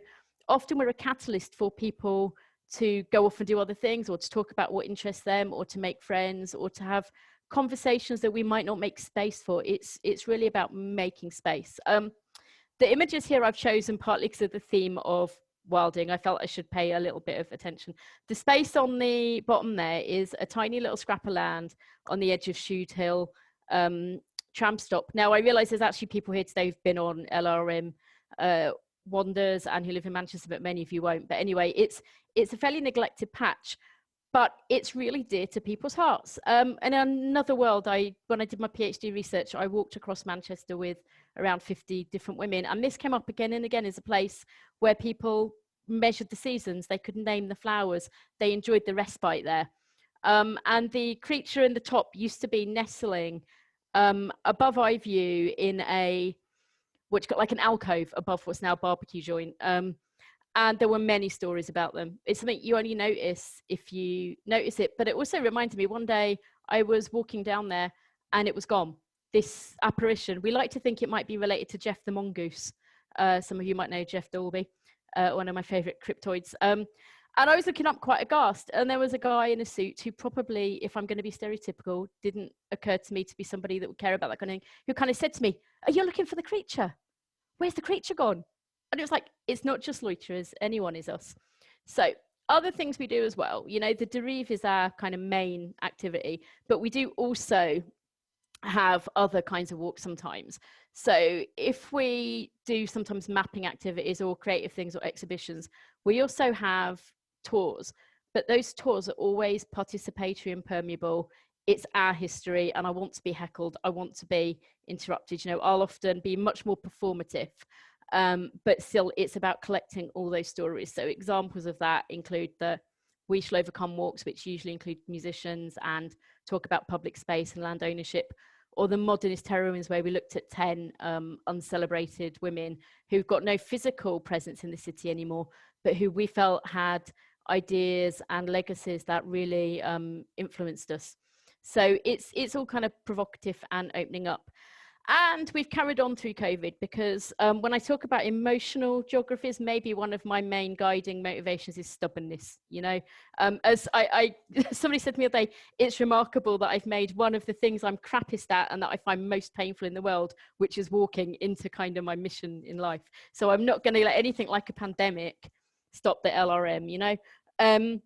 F: often we're a catalyst for people to go off and do other things, or to talk about what interests them, or to make friends, or to have conversations that we might not make space for. It's really about making space. The images here I've chosen partly because of the theme of wilding. I felt I should pay a little bit of attention. The space on the bottom there is a tiny little scrap of land on the edge of Shude Hill tram stop. Now I realise there's actually people here today who've been on LRM wanders and who live in Manchester, but many of you won't. But anyway, it's a fairly neglected patch, but it's really dear to people's hearts. In another world, when I did my PhD research, I walked across Manchester with around 50 different women, and this came up again and again as a place where people measured the seasons, they could name the flowers, they enjoyed the respite there. And the creature in the top used to be nestling above eye view in which got like an alcove above what's now a barbecue joint. And there were many stories about them. It's something you only notice if you notice it. But it also reminded me, one day I was walking down there and it was gone. This apparition, we like to think it might be related to Jeff the mongoose. Some of you might know Jeff Dolby, one of my favorite cryptoids. And I was looking up quite aghast, and there was a guy in a suit who probably, if I'm going to be stereotypical, didn't occur to me to be somebody that would care about that kind of thing, who kind of said to me, "Are you looking for the creature? Where's the creature gone?" And it was like, it's not just loiterers, anyone is us. So other things we do as well, you know, the derive is our kind of main activity, but we do also have other kinds of walks sometimes. So if we do sometimes mapping activities or creative things or exhibitions, we also have tours, but those tours are always participatory and permeable. It's our history, and I want to be heckled, I want to be interrupted. You know, I'll often be much more performative. But still, it's about collecting all those stories. So examples of that include the We Shall Overcome walks, which usually include musicians and talk about public space and land ownership, or the Modernist Heroines, where we looked at 10 uncelebrated women who've got no physical presence in the city anymore, but who we felt had ideas and legacies that really influenced us. So it's all kind of provocative and opening up. And we've carried on through COVID, because when I talk about emotional geographies, maybe one of my main guiding motivations is stubbornness. You know, as somebody said to me the other day, it's remarkable that I've made one of the things I'm crappiest at and that I find most painful in the world, which is walking, into kind of my mission in life. So I'm not going to let anything like a pandemic stop the LRM, you know.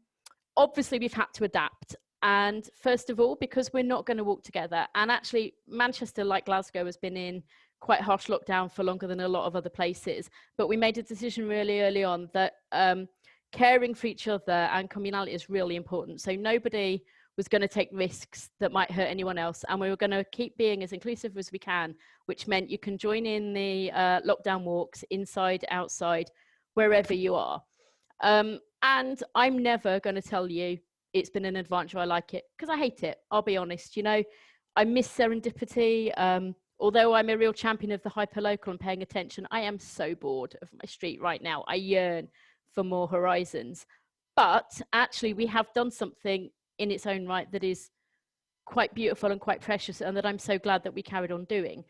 F: Obviously, we've had to adapt. And first of all, because we're not going to walk together. And actually, Manchester, like Glasgow, has been in quite harsh lockdown for longer than a lot of other places. But we made a decision really early on that caring for each other and communality is really important. So nobody was going to take risks that might hurt anyone else. And we were going to keep being as inclusive as we can, which meant you can join in the lockdown walks, inside, outside, wherever you are. And I'm never going to tell you it's been an advantage, I like it, because I hate it. I'll be honest. You know, I miss serendipity. Although I'm a real champion of the hyperlocal and paying attention, I am so bored of my street right now. I yearn for more horizons. But actually, we have done something in its own right that is quite beautiful and quite precious, and that I'm so glad that we carried on doing.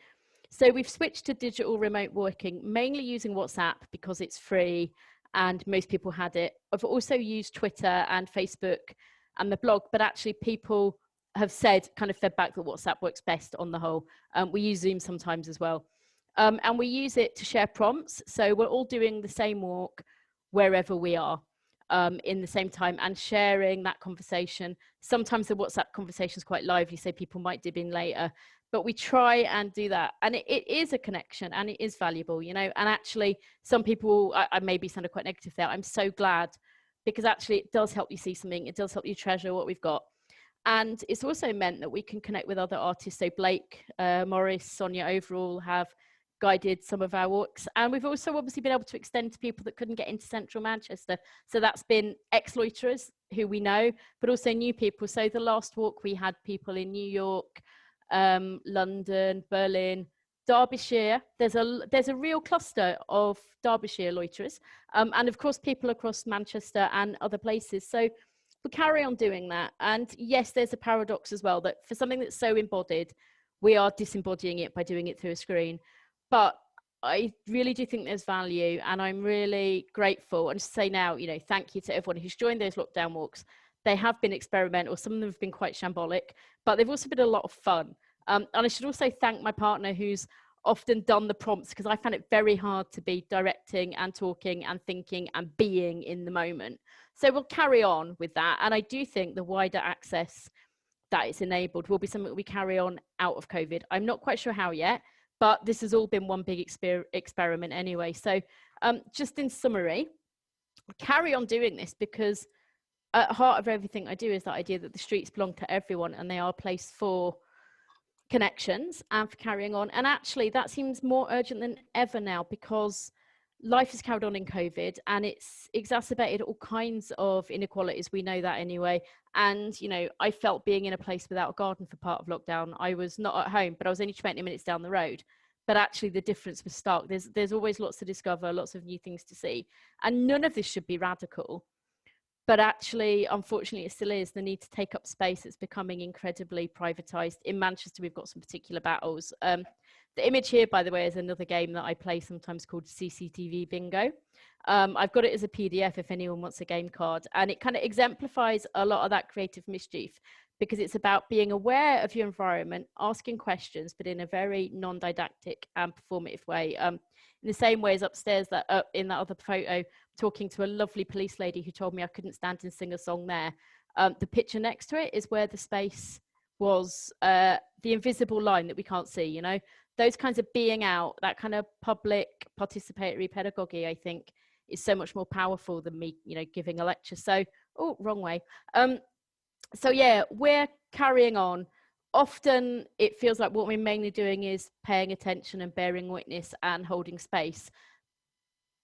F: So we've switched to digital remote working, mainly using WhatsApp because it's free and most people had it. I've also used Twitter and Facebook and the blog, but actually people have said, kind of fed back, that WhatsApp works best on the whole. We use Zoom sometimes as well. And we use it to share prompts. So we're all doing the same walk wherever we are in the same time, and sharing that conversation. Sometimes the WhatsApp conversation is quite lively, so people might dip in later, but we try and do that. And it is a connection, and it is valuable, you know. And actually some people, I maybe sounded quite negative there, I'm so glad, because actually it does help you see something, it does help you treasure what we've got. And it's also meant that we can connect with other artists. So Blake, Morris, Sonia Overall have guided some of our walks. And we've also obviously been able to extend to people that couldn't get into central Manchester. So that's been ex-loiterers who we know, but also new people. So the last walk we had people in New York, London, Berlin, Derbyshire. There's a real cluster of Derbyshire loiterers, and of course people across Manchester and other places. So we'll carry on doing that. And yes, there's a paradox as well, that for something that's so embodied, we are disembodying it by doing it through a screen. But I really do think there's value, and I'm really grateful. And to say now, you know, thank you to everyone who's joined those lockdown walks. They have been experimental. Some of them have been quite shambolic, but they've also been a lot of fun. And I should also thank my partner who's often done the prompts, because I found it very hard to be directing and talking and thinking and being in the moment. So we'll carry on with that. And I do think the wider access that it's enabled will be something that we carry on out of COVID. I'm not quite sure how yet, but this has all been one big experiment anyway. So just in summary, carry on doing this, because at the heart of everything I do is that idea that the streets belong to everyone and they are a place for connections and for carrying on. And actually that seems more urgent than ever now, because life has carried on in COVID and it's exacerbated all kinds of inequalities. We know that anyway. And, you know, I felt being in a place without a garden for part of lockdown. I was not at home, but I was only 20 minutes down the road. But actually the difference was stark. There's always lots to discover, lots of new things to see. And none of this should be radical. But actually, unfortunately, it still is. The need to take up space that's becoming incredibly privatised. In Manchester, we've got some particular battles. The image here, by the way, is another game that I play sometimes called CCTV Bingo. I've got it as a PDF if anyone wants a game card. And it kind of exemplifies a lot of that creative mischief, because it's about being aware of your environment, asking questions, but in a very non-didactic and performative way. In the same way as upstairs, that in that other photo, talking to a lovely police lady who told me I couldn't stand and sing a song there. The picture next to it is where the space was, the invisible line that we can't see, you know? Those kinds of being out, that kind of public participatory pedagogy, I think, is so much more powerful than me, you know, giving a lecture. So, oh, wrong way. So yeah, we're carrying on. Often it feels like what we're mainly doing is paying attention and bearing witness and holding space.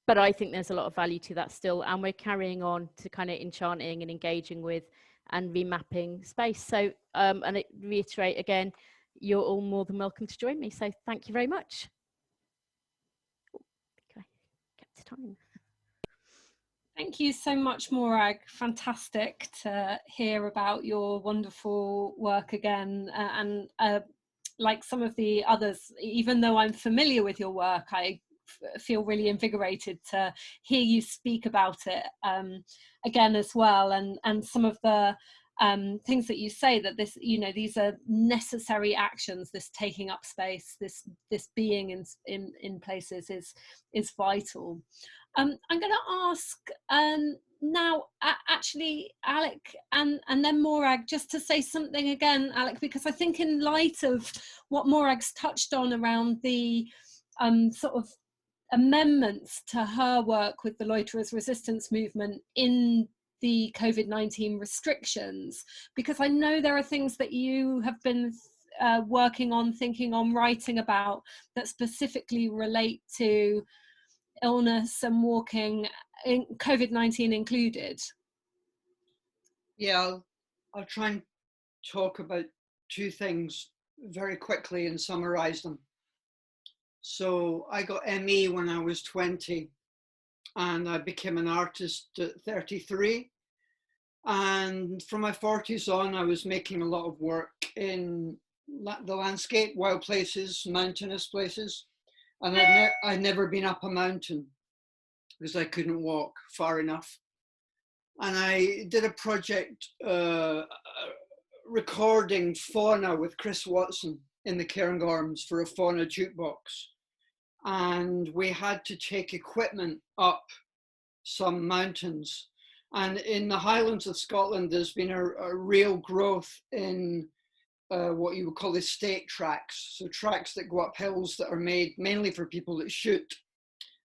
F: But I think there's a lot of value to that still. And we're carrying on to kind of enchanting and engaging with and remapping space. So, and I reiterate again, you're all more than welcome to join me. So thank you very much. Okay, kept time.
A: Thank you so much, Morag. Fantastic to hear about your wonderful work again. And like some of the others, even though I'm familiar with your work, I feel really invigorated to hear you speak about it again as well. And some of the things that you say, that this, you know, these are necessary actions, this taking up space, this being in places is vital. I'm going to ask now, actually, Alec and then Morag, just to say something again, Alec, because I think in light of what Morag's touched on around the sort of amendments to her work with the Loiterers Resistance Movement in the COVID-19 restrictions, because I know there are things that you have been working on, thinking on, writing about that specifically relate to illness and walking, COVID-19 included.
C: Yeah, I'll try and talk about two things very quickly and summarize them. So I got ME when I was 20 and I became an artist at 33. And from my 40s on, I was making a lot of work in the landscape, wild places, mountainous places. And I'd never been up a mountain because I couldn't walk far enough. And I did a project recording fauna with Chris Watson in the Cairngorms for a fauna jukebox. And we had to take equipment up some mountains. And in the Highlands of Scotland, there's been a real growth in what you would call estate tracks. So tracks that go up hills that are made mainly for people that shoot.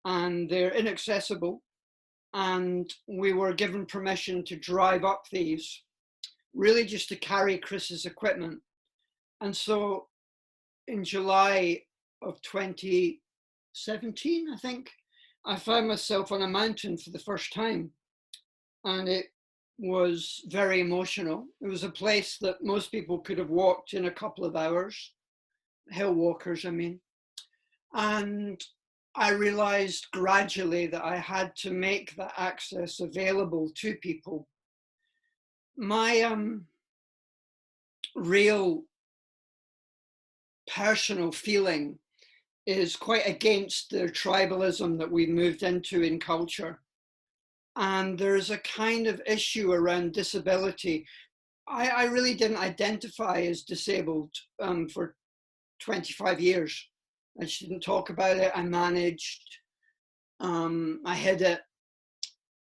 C: And they're inaccessible. And we were given permission to drive up these, really just to carry Chris's equipment. And so in July of 2020, 17, I think, I found myself on a mountain for the first time. And it was very emotional. It was a place that most people could have walked in a couple of hours, hill walkers, I mean. And I realized gradually that I had to make that access available to people. My real personal feeling is quite against the tribalism that we've moved into in culture. And there's a kind of issue around disability. I really didn't identify as disabled for 25 years. I just didn't talk about it. I managed, I hid it.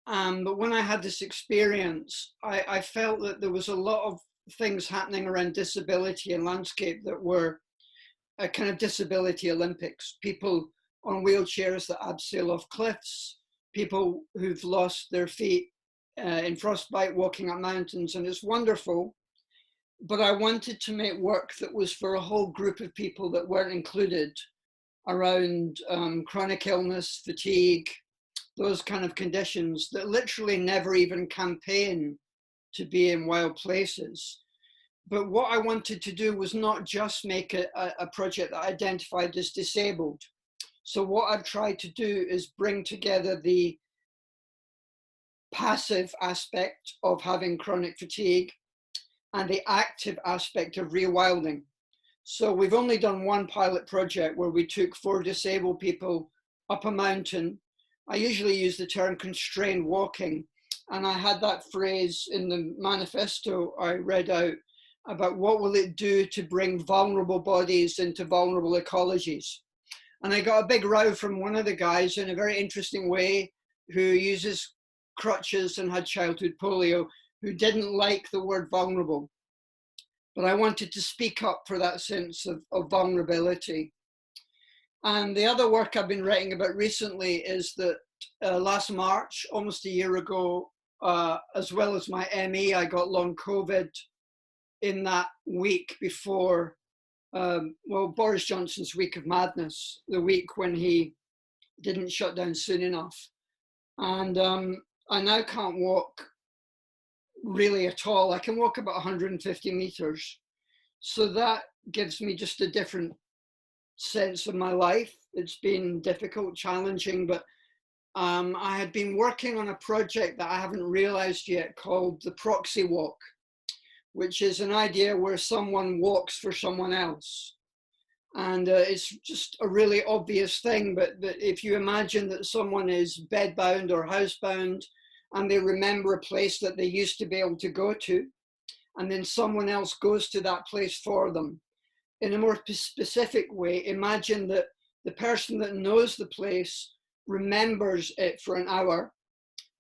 C: But when I had this experience, I felt that there was a lot of things happening around disability and landscape that were a kind of disability Olympics. People on wheelchairs that abseil off cliffs, people who've lost their feet in frostbite walking up mountains, and it's wonderful. But I wanted to make work that was for a whole group of people that weren't included around chronic illness, fatigue, those kind of conditions that literally never even campaign to be in wild places. But what I wanted to do was not just make a project that identified as disabled. So what I've tried to do is bring together the passive aspect of having chronic fatigue and the active aspect of rewilding. So we've only done one pilot project where we took 4 disabled people up a mountain. I usually use the term constrained walking, and I had that phrase in the manifesto I read out about what will it do to bring vulnerable bodies into vulnerable ecologies. And I got a big row from one of the guys in a very interesting way, who uses crutches and had childhood polio, who didn't like the word vulnerable. But I wanted to speak up for that sense of vulnerability. And the other work I've been writing about recently is that last March, almost a year ago, as well as my ME, I got long COVID in that week before, well, Boris Johnson's week of madness, the week when he didn't shut down soon enough. And I now can't walk really at all. I can walk about 150 meters. So that gives me just a different sense of my life. It's been difficult, challenging, but I had been working on a project that I haven't realized yet called the proxy walk, which is an idea where someone walks for someone else. And it's just a really obvious thing, but if you imagine that someone is bedbound or housebound and they remember a place that they used to be able to go to, and then someone else goes to that place for them. In a more specific way, imagine that the person that knows the place remembers it for an hour,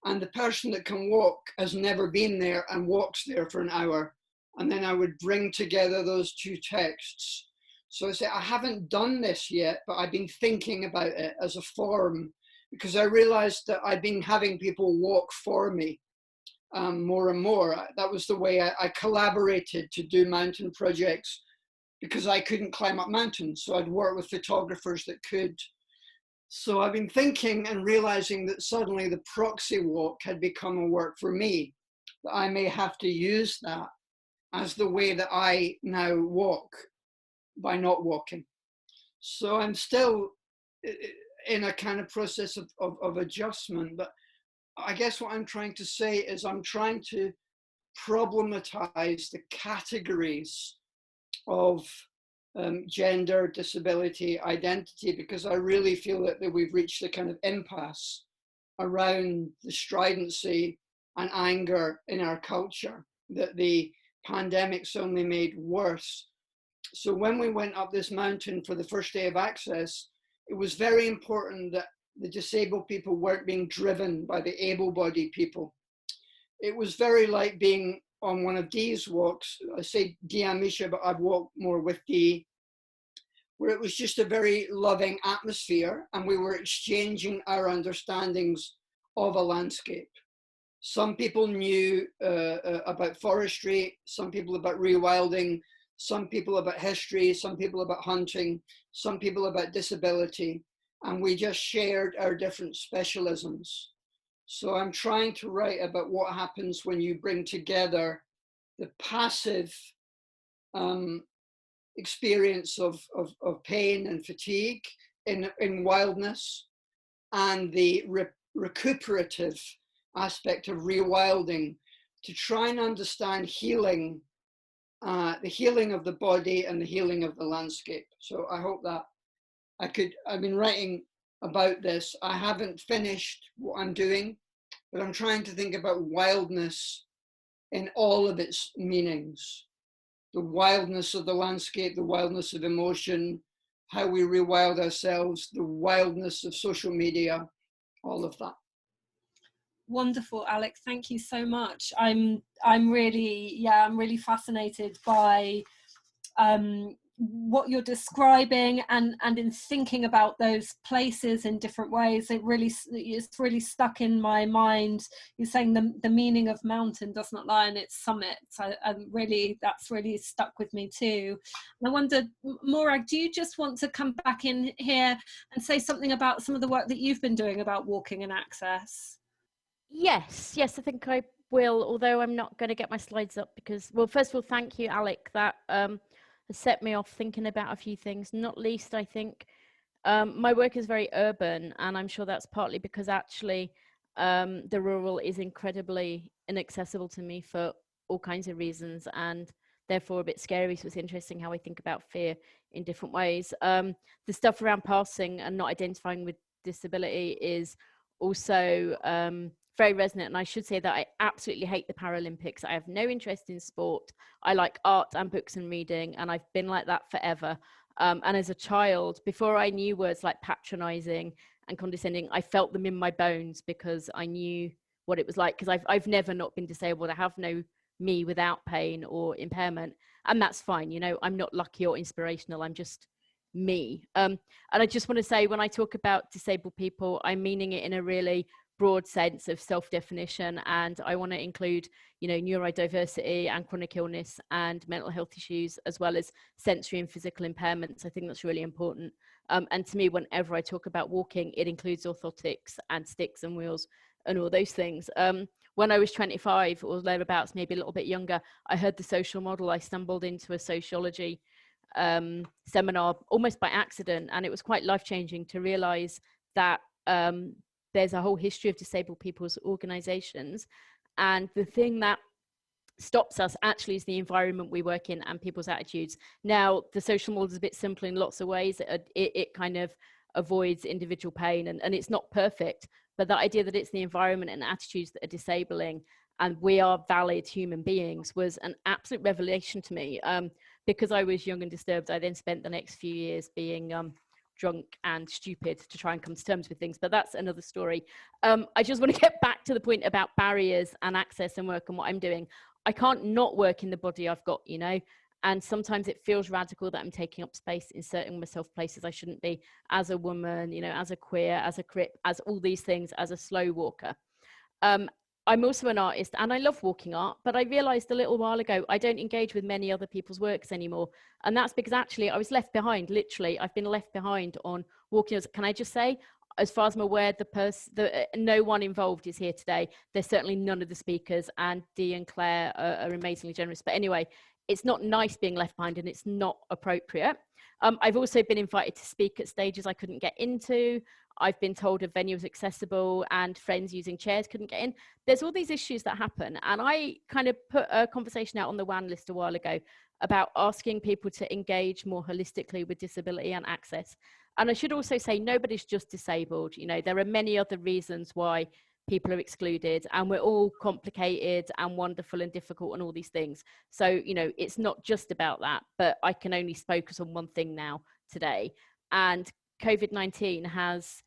C: and the person that can walk has never been there and walks there for an hour. And then I would bring together those two texts. So I say, I haven't done this yet, but I've been thinking about it as a form, because I realized that I've been having people walk for me more and more. That was the way I collaborated to do mountain projects, because I couldn't climb up mountains. So I'd work with photographers that could. So I've been thinking and realizing that suddenly the proxy walk had become a work for me, that I may have to use that as the way that I now walk by not walking. So I'm still in a kind of process of adjustment, but I guess what I'm trying to say is I'm trying to problematize the categories of gender, disability, identity, because I really feel that we've reached the kind of impasse around the stridency and anger in our culture that the pandemic's only made worse. So when we went up this mountain for the first day of access, it was very important that the disabled people weren't being driven by the able-bodied people. It was very like being on one of Dee's walks. I say Dee and Misha, but I've walked more with Dee, where it was just a very loving atmosphere and we were exchanging our understandings of a landscape. Some people knew about forestry, some people about rewilding, some people about history, some people about hunting, some people about disability. and we just shared our different specialisms. So I'm trying to write about what happens when you bring together the passive experience of pain and fatigue in wildness, and the recuperative aspect of rewilding, to try and understand healing, the healing of the body and the healing of the landscape. So I hope that I've been writing about this. I haven't finished what I'm doing, but I'm trying to think about wildness in all of its meanings. The wildness of the landscape, the wildness of emotion, how we rewild ourselves, the wildness of social media, all of that.
A: Wonderful, Alec. Thank you so much. I'm really fascinated by what you're describing, and in thinking about those places in different ways. It's really stuck in my mind. You're saying the meaning of mountain does not lie in its summit. That's really stuck with me too. And I wondered, Morag, do you just want to come back in here and say something about some of the work that you've been doing about walking and access?
F: Yes, I think I will, although I'm not going to get my slides up because, well, first of all, thank you, Alec. That has set me off thinking about a few things, not least, I think, my work is very urban, and I'm sure that's partly because actually the rural is incredibly inaccessible to me for all kinds of reasons, and therefore a bit scary. So it's interesting how I think about fear in different ways. The stuff around passing and not identifying with disability is also very resonant, and I should say that I absolutely hate the Paralympics. I have no interest in sport. I like art and books and reading, and I've been like that forever. And as a child, before I knew words like patronizing and condescending, I felt them in my bones because I knew what it was like, because I've never not been disabled. I have no me without pain or impairment, and that's fine. You know, I'm not lucky or inspirational. I'm just me. And I just want to say, when I talk about disabled people, I'm meaning it in a really broad sense of self-definition, and I want to include, you know, neurodiversity and chronic illness and mental health issues, as well as sensory and physical impairments. I think that's really important. And to me, whenever I talk about walking, it includes orthotics and sticks and wheels and all those things. When I was 25 or thereabouts, maybe a little bit younger, I heard the social model. I stumbled into a sociology seminar almost by accident, and it was quite life-changing to realize that there's a whole history of disabled people's organizations, and the thing that stops us actually is the environment we work in and people's attitudes. Now, the social model is a bit simple in lots of ways. It kind of avoids individual pain, and it's not perfect, but the idea that it's the environment and attitudes that are disabling and we are valid human beings was an absolute revelation to me. Because I was young and disturbed, I then spent the next few years being drunk and stupid to try and come to terms with things, but that's another story. I just want to get back to the point about barriers and access and work and what I'm doing. I can't not work in the body I've got, you know, and sometimes it feels radical that I'm taking up space, inserting myself places I shouldn't be, as a woman, you know, as a queer, as a crip, as all these things, as a slow walker. I'm also an artist and I love walking art, but I realized a little while ago I don't engage with many other people's works anymore. And that's because actually I was left behind, literally. I've been left behind on walking. Can I just say, as far as I'm aware, no one involved is here today. There's certainly none of the speakers, and Dee and Claire are amazingly generous. But anyway, it's not nice being left behind, and it's not appropriate. I've also been invited to speak at stages I couldn't get into. I've been told a venue was accessible and friends using chairs couldn't get in. There's all these issues that happen. And I kind of put a conversation out on the WAN list a while ago about asking people to engage more holistically with disability and access. And I should also say, nobody's just disabled. You know, there are many other reasons why people are excluded, and we're all complicated and wonderful and difficult and all these things. So, you know, it's not just about that, but I can only focus on one thing now today. And COVID-19 has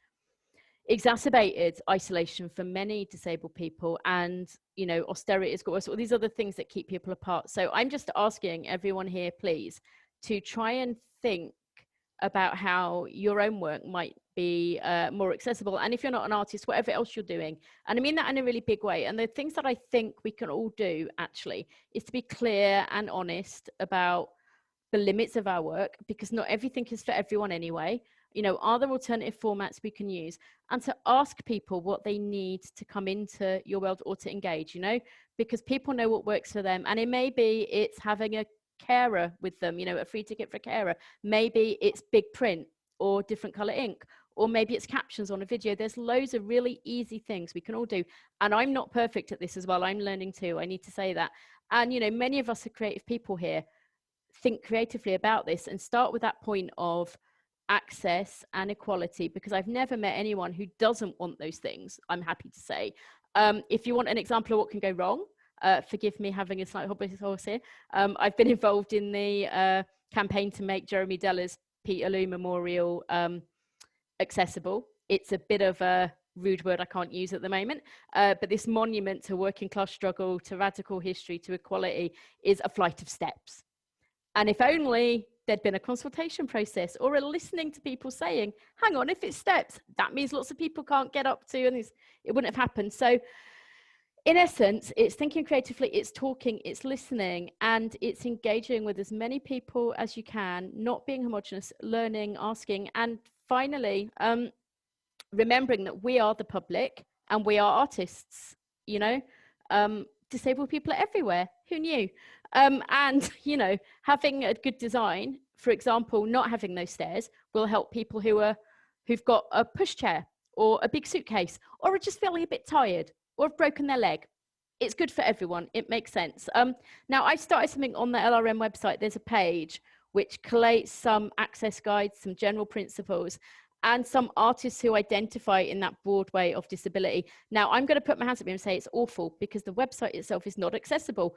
F: exacerbated isolation for many disabled people, and, you know, austerity has got worse, all these other things that keep people apart. So I'm just asking everyone here, please, to try and think about how your own work might be more accessible. And if you're not an artist, whatever else you're doing. And I mean that in a really big way. And the things that I think we can all do actually is to be clear and honest about the limits of our work, because not everything is for everyone anyway. You know, are there alternative formats we can use? And to ask people what they need to come into your world or to engage, you know, because people know what works for them. And it may be it's having a carer with them, you know, a free ticket for a carer. Maybe it's big print or different color ink, or maybe it's captions on a video. There's loads of really easy things we can all do. And I'm not perfect at this as well. I'm learning too. I need to say that. And, you know, many of us are creative people here. Think creatively about this and start with that point of access and equality, because I've never met anyone who doesn't want those things, I'm happy to say. If you want an example of what can go wrong, forgive me having a slight hobby horse here. I've been involved in the campaign to make Jeremy Deller's Peterloo Memorial accessible. It's a bit of a rude word I can't use at the moment, but this monument to working class struggle, to radical history, to equality is a flight of steps. And if only there'd been a consultation process or a listening to people saying, hang on, if it's steps, that means lots of people can't get up to, and it wouldn't have happened. So in essence, it's thinking creatively, it's talking, it's listening, and it's engaging with as many people as you can, not being homogenous, learning, asking, and finally, remembering that we are the public and we are artists, you know. Disabled people are everywhere. Who knew? And, you know, having a good design, for example, not having those stairs will help people who've got a pushchair or a big suitcase, or are just feeling a bit tired or have broken their leg. It's good for everyone. It makes sense. Now, I started something on the LRM website. There's a page which collates some access guides, some general principles, and some artists who identify in that broad way of disability. Now, I'm going to put my hands up here and say it's awful because the website itself is not accessible.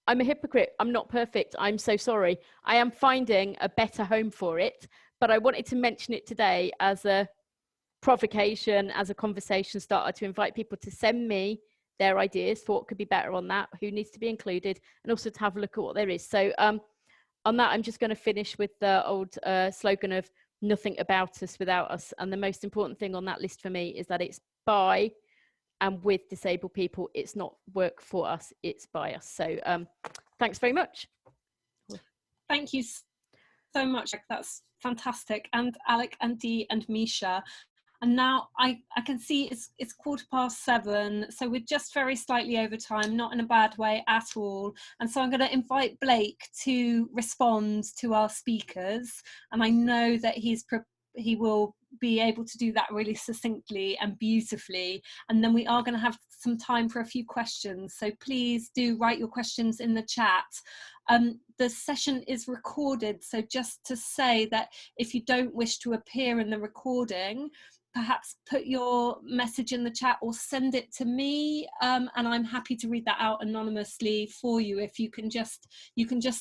F: I'm a hypocrite. I'm not perfect. I'm so sorry. I am finding a better home for it, but I wanted to mention it today as a provocation, as a conversation starter, to invite people to send me their ideas for what could be better on that, who needs to be included, and also to have a look at what there is. So on that, I'm just going to finish with the old slogan of nothing about us without us. And the most important thing on that list for me is that it's by and with disabled people. It's not work for us, it's by us. So thanks very much.
A: Thank you so much. That's fantastic. And Alec and Dee and Misha. And now I can see it's 7:15, so we're just very slightly over time, not in a bad way at all. And so I'm going to invite Blake to respond to our speakers, and I know that he will be able to do that really succinctly and beautifully. And then we are going to have some time for a few questions, so please do write your questions in the chat. The session is recorded, so just to say that if you don't wish to appear in the recording, perhaps put your message in the chat or send it to me, and I'm happy to read that out anonymously for you. If you can just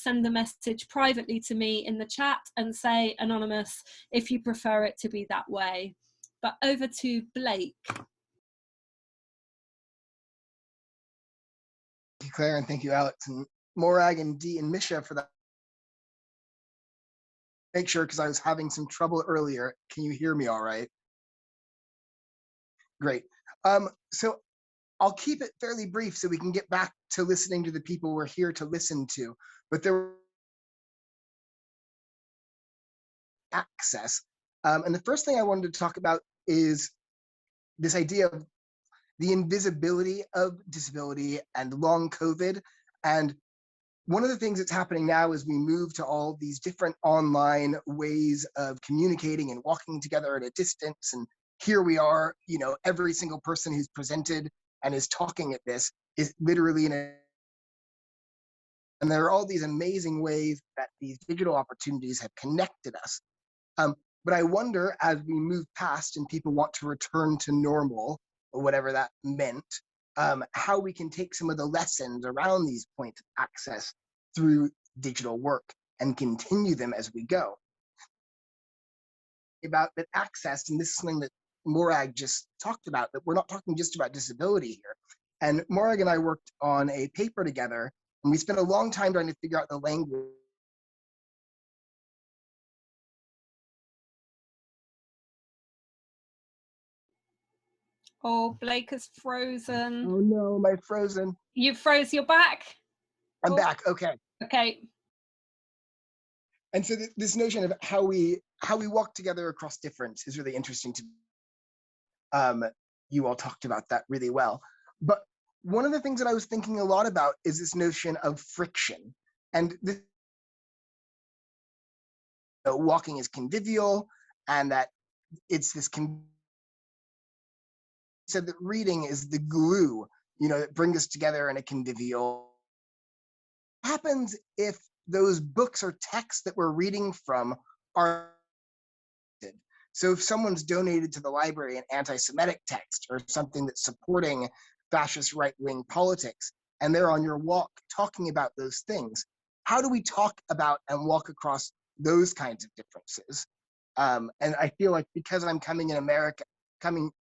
A: send the message privately to me in the chat and say anonymous if you prefer it to be that way. But over to Blake.
G: Thank you, Claire, and thank you, Alex and Morag and Dee and Misha for that. Make sure, because I was having some trouble earlier. Can you hear me all right? Great. So I'll keep it fairly brief so we can get back to listening to the people we're here to listen to. But there access. And the first thing I wanted to talk about is this idea of the invisibility of disability and long COVID. And one of the things that's happening now as we move to all these different online ways of communicating and walking together at a distance, and here we are, you know, every single person who's presented and is talking at this is literally and there are all these amazing ways that these digital opportunities have connected us. But I wonder, as we move past and people want to return to normal, or whatever that meant, how we can take some of the lessons around these points of access through digital work and continue them as we go. About that access, and this is something that Morag just talked about, that we're not talking just about disability here. And Morag and I worked on a paper together, and we spent a long time trying to figure out the language.
A: Oh, Blake is frozen.
G: Oh no, am I frozen?
A: You froze, you're back?
G: I'm back, okay.
A: Okay.
G: And so this notion of how we walk together across difference is really interesting to me. You all talked about that really well. But one of the things that I was thinking a lot about is this notion of friction. And this, walking is convivial, and that it's this said that reading is the glue, that brings us together in a convivial. What happens if those books or texts that we're reading from are, so if someone's donated to the library an anti-Semitic text or something that's supporting fascist right-wing politics, and they're on your walk talking about those things, how do we talk about and walk across those kinds of differences? And I feel like because I'm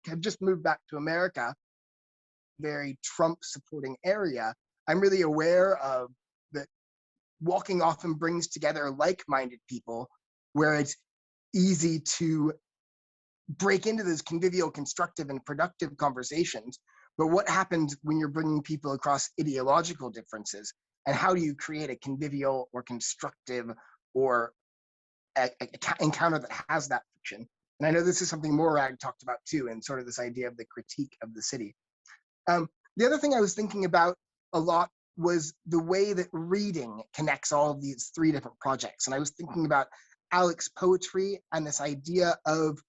G: have just moved back to America, very Trump supporting area, I'm really aware of that walking often brings together like-minded people where it's easy to break into those convivial, constructive, and productive conversations. But what happens when you're bringing people across ideological differences? And how do you create a convivial or constructive or a encounter that has that friction? And I know this is something Morag talked about too, and sort of this idea of the critique of the city. The other thing I was thinking about a lot was the way that reading connects all of these three different projects. And I was thinking about Alec's poetry and this idea of,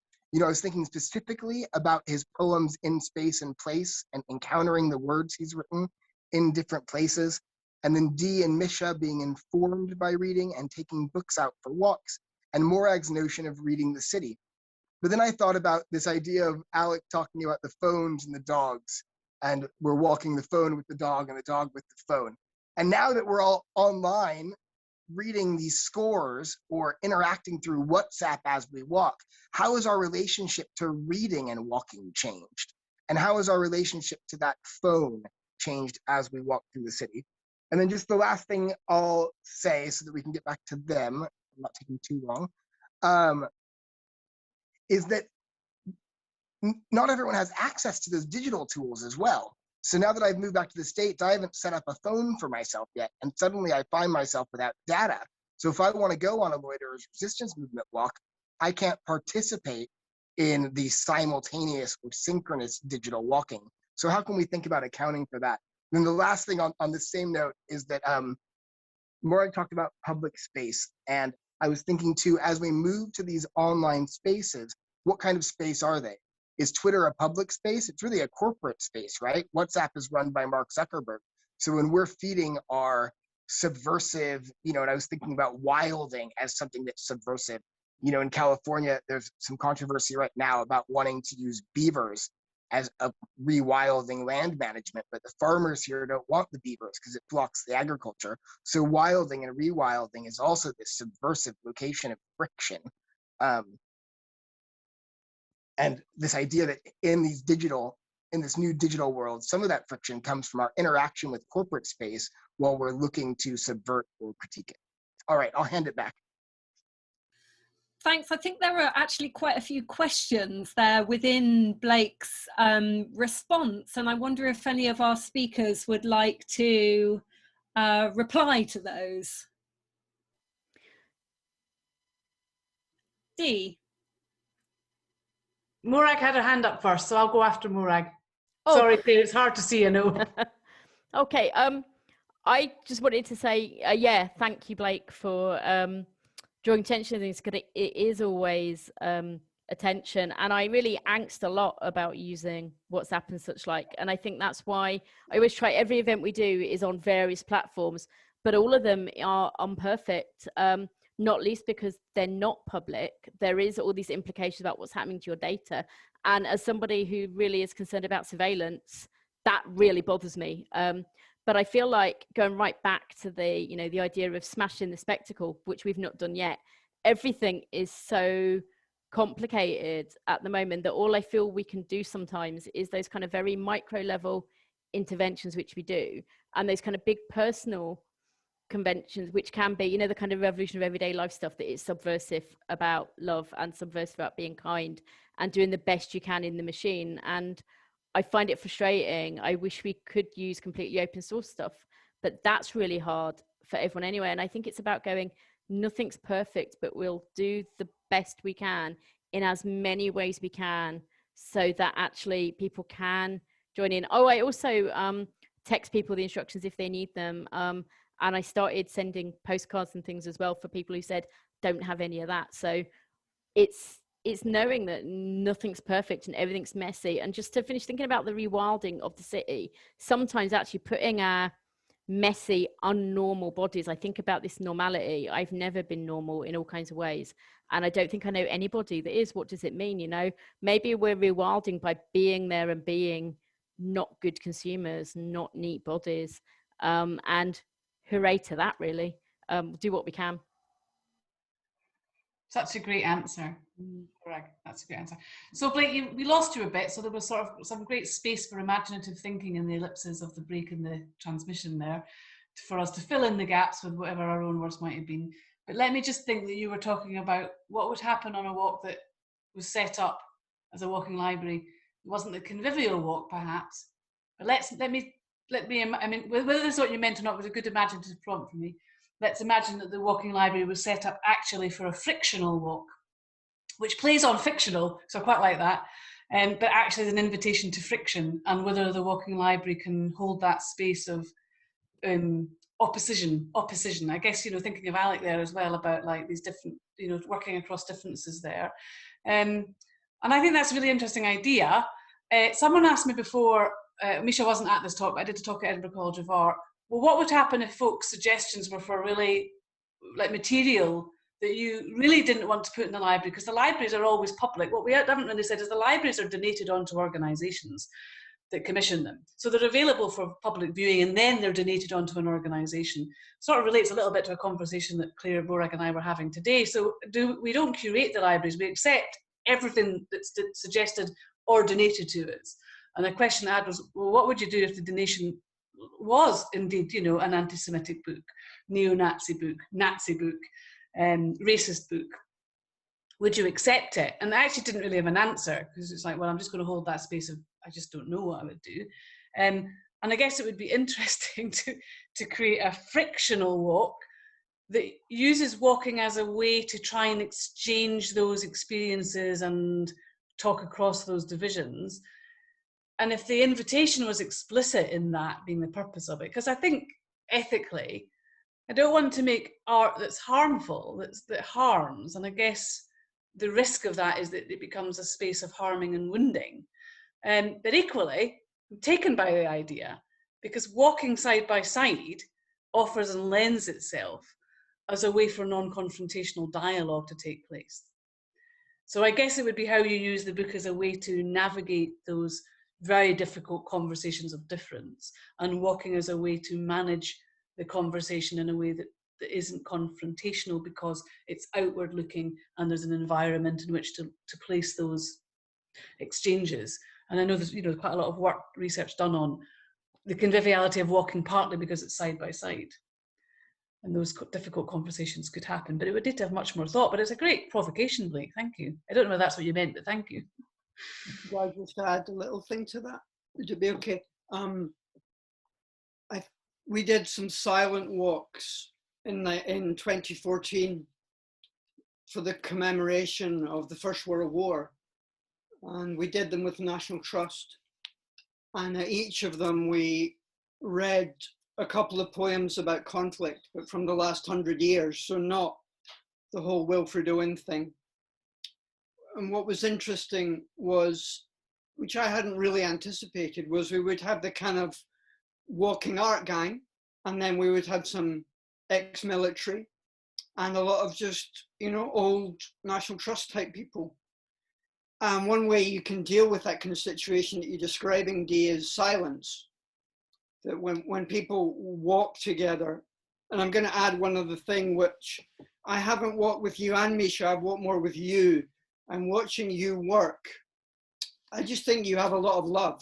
G: I was thinking specifically about his poems in space and place and encountering the words he's written in different places. And then Dee and Misha being informed by reading and taking books out for walks, and Morag's notion of reading the city. But then I thought about this idea of Alec talking about the phones and the dogs, and we're walking the phone with the dog and the dog with the phone. And now that we're all online reading these scores or interacting through WhatsApp as we walk, how has our relationship to reading and walking changed? And how has our relationship to that phone changed as we walk through the city? And then just the last thing I'll say so that we can get back to them, I'm not taking too long, is that not everyone has access to those digital tools as well. So now that I've moved back to the States, I haven't set up a phone for myself yet. And suddenly I find myself without data. So if I want to go on a loiterers resistance movement walk, I can't participate in the simultaneous or synchronous digital walking. So how can we think about accounting for that? And then the last thing on the same note is that Morag talked about public space. And I was thinking too, as we move to these online spaces, what kind of space are they? Is Twitter a public space? It's really a corporate space, right? WhatsApp is run by Mark Zuckerberg. So when we're feeding our subversive, and I was thinking about wilding as something that's subversive. In California, there's some controversy right now about wanting to use beavers as a rewilding land management, but the farmers here don't want the beavers because it blocks the agriculture. So wilding and rewilding is also this subversive location of friction. And this idea that in this new digital world, some of that friction comes from our interaction with corporate space while we're looking to subvert or critique it. All right, I'll hand it back.
A: Thanks. I think there are actually quite a few questions there within Blake's response, and I wonder if any of our speakers would like to reply to those. Dee.
E: Morag had her hand up first, so I'll go after Morag.
F: Oh.
E: Sorry, Claire, it's hard to see, I know.
F: Okay, I just wanted to say, yeah, thank you, Blake, for drawing attention to things, because it is always attention, and I really angst a lot about using WhatsApp and such like, and I think that's why I always try, every event we do is on various platforms, but all of them are imperfect. Not least because they're not public. There is all these implications about what's happening to your data. And as somebody who really is concerned about surveillance, that really bothers me. But I feel like going right back to the, the idea of smashing the spectacle, which we've not done yet, everything is so complicated at the moment that all I feel we can do sometimes is those kind of very micro level interventions, which we do, and those kind of big personal conventions, which can be, the kind of revolution of everyday life stuff that is subversive about love and subversive about being kind and doing the best you can in the machine. And I find it frustrating. I wish we could use completely open source stuff, but that's really hard for everyone anyway. And I think it's about going, nothing's perfect, but we'll do the best we can in as many ways we can so that actually people can join in. Oh, I also text people the instructions if they need them. And I started sending postcards and things as well for people who said don't have any of that. So it's knowing that nothing's perfect and everything's messy. And just to finish thinking about the rewilding of the city, sometimes actually putting our messy, unnormal bodies, I think about this normality. I've never been normal in all kinds of ways. And I don't think I know anybody that is. What does it mean? You know, maybe we're rewilding by being there and being not good consumers, not neat bodies. And hooray to that, really. Do what we can.
E: Such a great answer. Correct. That's a great answer. So Blake, we lost you a bit, so there was sort of some great space for imaginative thinking in the ellipses of the break in the transmission there for us to fill in the gaps with whatever our own words might have been. But let me just think that you were talking about what would happen on a walk that was set up as a walking library. It wasn't the convivial walk, perhaps. But let me, I mean, whether this is what you meant or not was a good imaginative prompt for me. Let's imagine that the walking library was set up actually for a frictional walk, which plays on fictional, so I quite like that, but actually is an invitation to friction, and whether the walking library can hold that space of opposition. I guess, you know, thinking of Alec there as well about like these different, you know, working across differences there. And I think that's a really interesting idea. Someone asked me before, Misha wasn't at this talk, but I did a talk at Edinburgh College of Art. Well, what would happen if folks' suggestions were for really like material that you really didn't want to put in the library? Because the libraries are always public. What we haven't really said is the libraries are donated onto organisations that commission them. So they're available for public viewing and then they're donated onto an organisation. Sort of relates a little bit to a conversation that Claire Borag and I were having today. So we don't curate the libraries, we accept everything that's suggested or donated to us. And the question I had was, well, what would you do if the donation was indeed, you know, an anti-Semitic book, neo-Nazi book, Nazi book, racist book? Would you accept it? And I actually didn't really have an answer, because it's like, well, I'm just going to hold that space of, I just don't know what I would do. And I guess it would be interesting to create a frictional walk that uses walking as a way to try and exchange those experiences and talk across those divisions. And if the invitation was explicit in that being the purpose of it, because I think ethically, I don't want to make art that's harmful, that harms. And I guess the risk of that is that it becomes a space of harming and wounding. But equally, I'm taken by the idea, because walking side by side offers and lends itself as a way for non-confrontational dialogue to take place. So I guess it would be how you use the book as a way to navigate those very difficult conversations of difference, and walking as a way to manage the conversation in a way that isn't confrontational, because it's outward looking and there's an environment in which to place those exchanges. And I know there's, you know, quite a lot of work, research done on the conviviality of walking, partly because it's side by side. And those difficult conversations could happen, but it would need to have much more thought. But it's a great provocation, Blake. Thank you. I don't know if that's what you meant, but thank you.
C: Could I just add a little thing to that? Would it be okay? We did some silent walks in 2014 for the commemoration of the First World War, and we did them with the National Trust. And at each of them, we read a couple of poems about conflict, but from the last 100 years, so not the whole Wilfred Owen thing. And what was interesting was, which I hadn't really anticipated, was we would have the kind of walking art gang, and then we would have some ex-military and a lot of just, you know, old National Trust type people. And one way you can deal with that kind of situation that you're describing, Dee, is silence. That when people walk together, and I'm going to add one other thing, which I haven't walked with you and Misha, I've walked more with you. I'm watching you work. I just think you have a lot of love,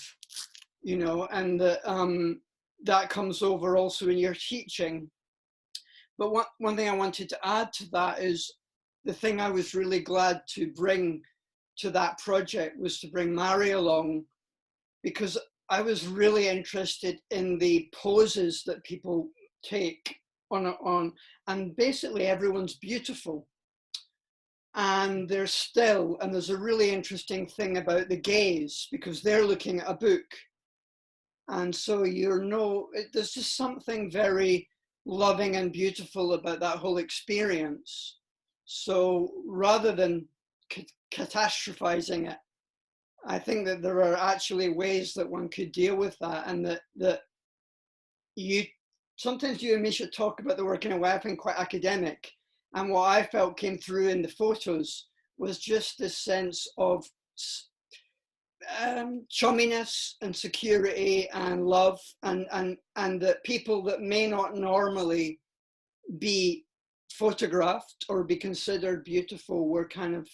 C: you know, and that comes over also in your teaching. But one thing I wanted to add to that is the thing I was really glad to bring to that project was to bring Mary along, because I was really interested in the poses that people take and basically everyone's beautiful. And they're still, and there's a really interesting thing about the gaze, because they're looking at a book. And so there's just something very loving and beautiful about that whole experience. So rather than catastrophizing it, I think that there are actually ways that one could deal with that, and that sometimes you and Misha talk about the work in a way I find quite academic. And what I felt came through in the photos was just this sense of chumminess and security and love, and that people that may not normally be photographed or be considered beautiful were kind of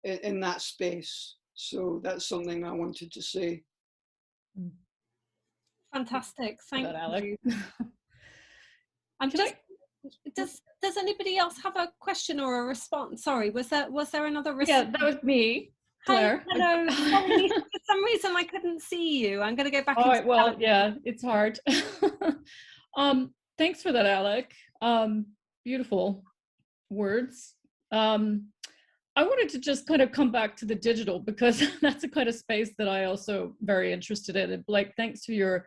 C: in that space. So that's something I wanted to say.
A: Fantastic, thank you,
D: Alec.
A: I'm just. Does anybody else have a question or a response? Sorry, was there another response?
D: Yeah, that was me, Claire.
A: Hi, hello. Sorry, for some reason I couldn't see you. I'm going to go back.
D: All right, well, yeah, it's hard. Thanks for that, Alec. Beautiful words. I wanted to just kind of come back to the digital, because that's a kind of space that I also very interested in. And Blake, thanks for your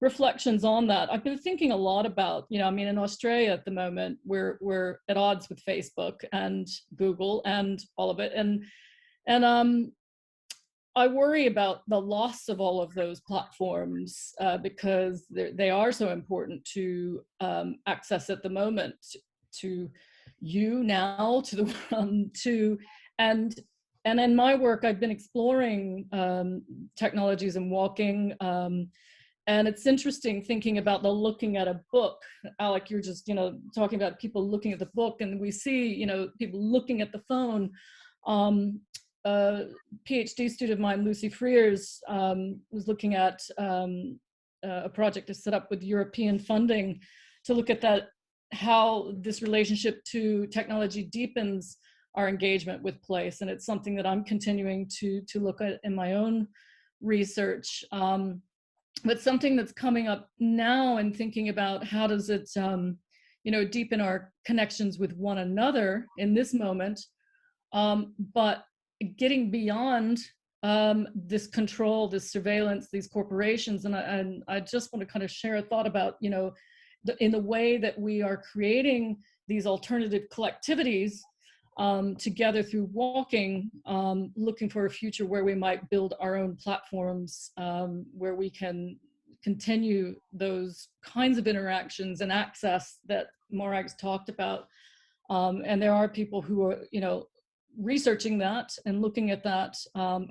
D: reflections on that. I've been thinking a lot about, I mean, in Australia at the moment, we're at odds with Facebook and Google and all of it. And I worry about the loss of all of those platforms because they are so important to access at the moment, to you now, to the and in my work I've been exploring technologies and walking, and it's interesting thinking about the looking at a book. Alec, you're just talking about people looking at the book, and we see people looking at the phone. A PhD student of mine, Lucy Frears, was looking at a project to set up with European funding to look at that, how this relationship to technology deepens our engagement with place. And it's something that I'm continuing to look at in my own research. But something that's coming up now and thinking about how does it deepen our connections with one another in this moment, but getting beyond this control, this surveillance, these corporations. And I just want to kind of share a thought about, in the way that we are creating these alternative collectivities together through walking, looking for a future where we might build our own platforms, where we can continue those kinds of interactions and access that Morag's talked about. And there are people who are, researching that and looking at that,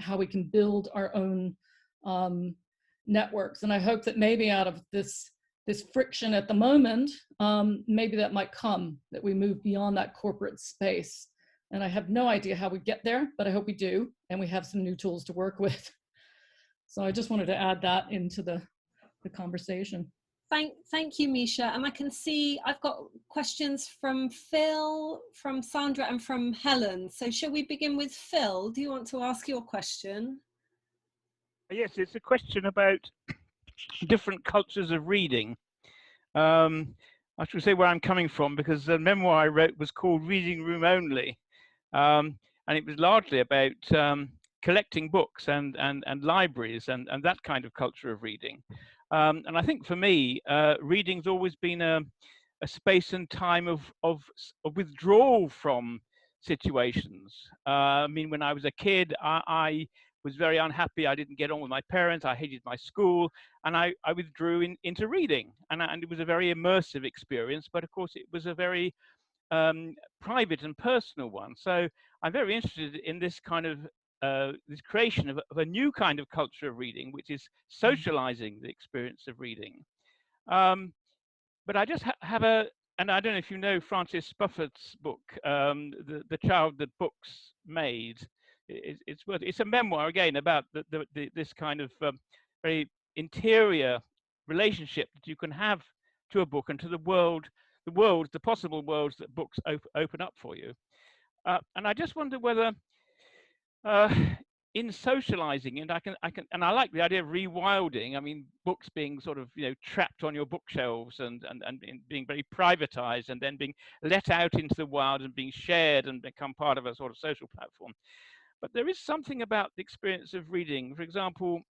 D: how we can build our own networks. And I hope that maybe out of this friction at the moment, maybe that might come, that we move beyond that corporate space. And I have no idea how we get there, but I hope we do, and we have some new tools to work with. So I just wanted to add that into the conversation.
A: Thank you, Misha. And I can see I've got questions from Phil, from Sandra, and from Helen. So shall we begin with Phil? Do you want to ask your question?
B: Yes, it's a question about different cultures of reading. I should say where I'm coming from, because the memoir I wrote was called Reading Room Only. And it was largely about collecting books and libraries and that kind of culture of reading. And I think for me, reading's always been a space and time of withdrawal from situations. I mean, when I was a kid, I was very unhappy. I didn't get on with my parents. I hated my school, and I withdrew into reading. And it was a very immersive experience, but of course it was a very private and personal one. So I'm very interested in this kind of this creation of a new kind of culture of reading, which is socializing the experience of reading. But I just have and I don't know if you know Francis Spufford's book, The Child That Books Made. It's a memoir again about this kind of very interior relationship that you can have to a book and to the possible worlds that books open up for you. And I just wonder whether in socializing, and I like the idea of rewilding. I mean, books being sort of, you know, trapped on your bookshelves and being very privatized, and then being let out into the wild and being shared and become part of a sort of social platform. But there is something about the experience of reading. For example,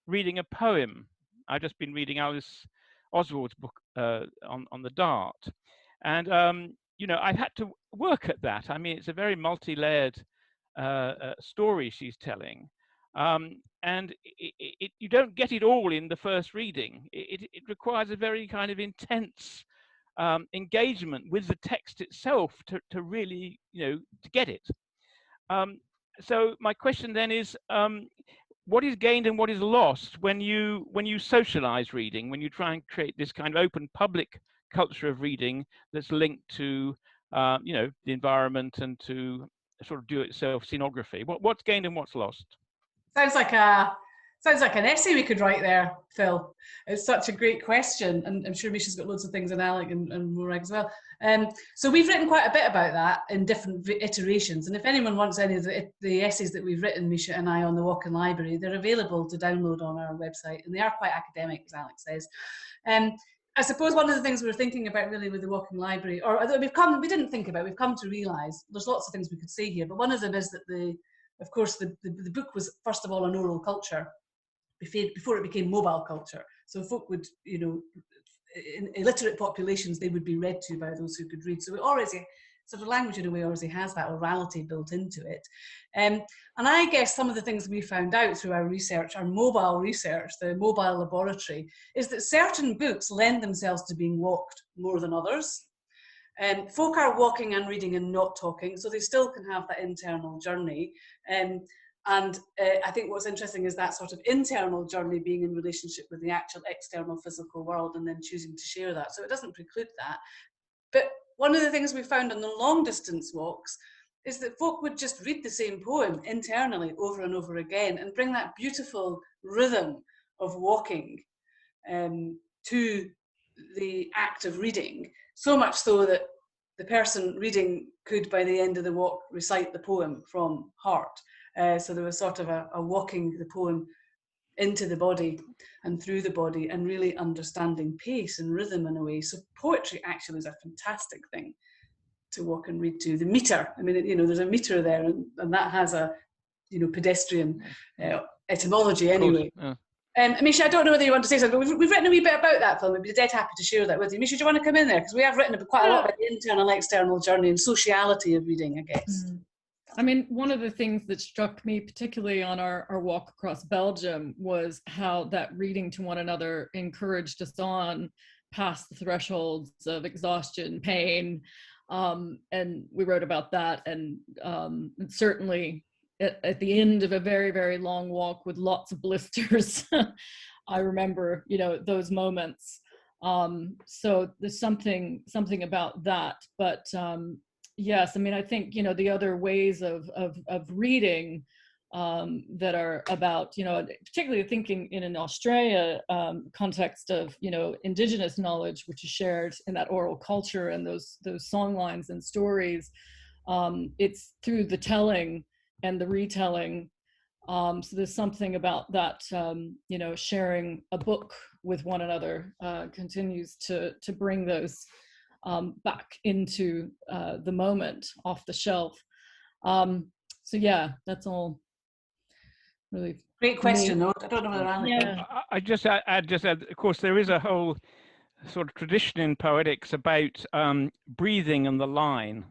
B: reading a poem. I've just been reading Alice Oswald's book on the Dart, and you know, I've had to work at that. I mean, it's a very multi-layered story she's telling, and you don't get it all in the first reading. It requires a very kind of intense engagement with the text itself to really, you know, to get it. So my question then is, what is gained and what is lost when you socialize reading, when you try and create this kind of open public culture of reading that's linked to you know, the environment and to sort of do-it-yourself scenography? What's gained and what's lost?
E: Sounds like an essay we could write there, Phil. It's such a great question, and I'm sure Misha's got loads of things in Alec and Morag as well. So we've written quite a bit about that in different iterations, and if anyone wants any of the essays that we've written, Misha and I, on the Walking Library, they're available to download on our website, and they are quite academic, as Alec says. I suppose one of the things we were thinking about really with the Walking Library, or we didn't think about, we've come to realise there's lots of things we could say here, but one of them is that of course the book was first of all an oral culture before it became mobile culture. So folk would, you know, in illiterate populations, they would be read to by those who could read. So it already, sort of language in a way already has that orality built into it. And I guess some of the things we found out through our research, our mobile research, the mobile laboratory, is that certain books lend themselves to being walked more than others. Folk are walking and reading and not talking, so they still can have that internal journey. I think what's interesting is that sort of internal journey being in relationship with the actual external physical world and then choosing to share that. So it doesn't preclude that. But one of the things we found on the long distance walks is that folk would just read the same poem internally over and over again and bring that beautiful rhythm of walking to the act of reading, so much so that the person reading could, by the end of the walk, recite the poem from heart. So there was sort of a walking the poem into the body and through the body and really understanding pace and rhythm in a way. So poetry actually is a fantastic thing to walk and read to. The meter, I mean, you know, there's a meter there, and that has a, you know, pedestrian etymology anyway. Misha, I don't know whether you want to say something, but we've written a wee bit about that film. We'd be dead happy to share that with you. Misha, do you want to come in there? Because we have written quite a lot about the internal, external journey and sociality of reading, I guess.
D: I mean, one of the things that struck me, particularly on our walk across Belgium, was how that reading to one another encouraged us on past the thresholds of exhaustion, pain, and we wrote about that. And certainly at the end of a very, very long walk with lots of blisters, I remember, you know, those moments. So there's something about that, but yes, I mean, I think, you know, the other ways of reading that are about, you know, particularly thinking in an Australia context of, you know, Indigenous knowledge, which is shared in that oral culture and those song lines and stories. It's through the telling and the retelling. So there's something about that, you know, sharing a book with one another continues to bring those back into the moment off the shelf. So yeah, that's all really
E: great question. I don't know whether Alec.
B: Yeah. I just add, of course, there is a whole sort of tradition in poetics about breathing and the line.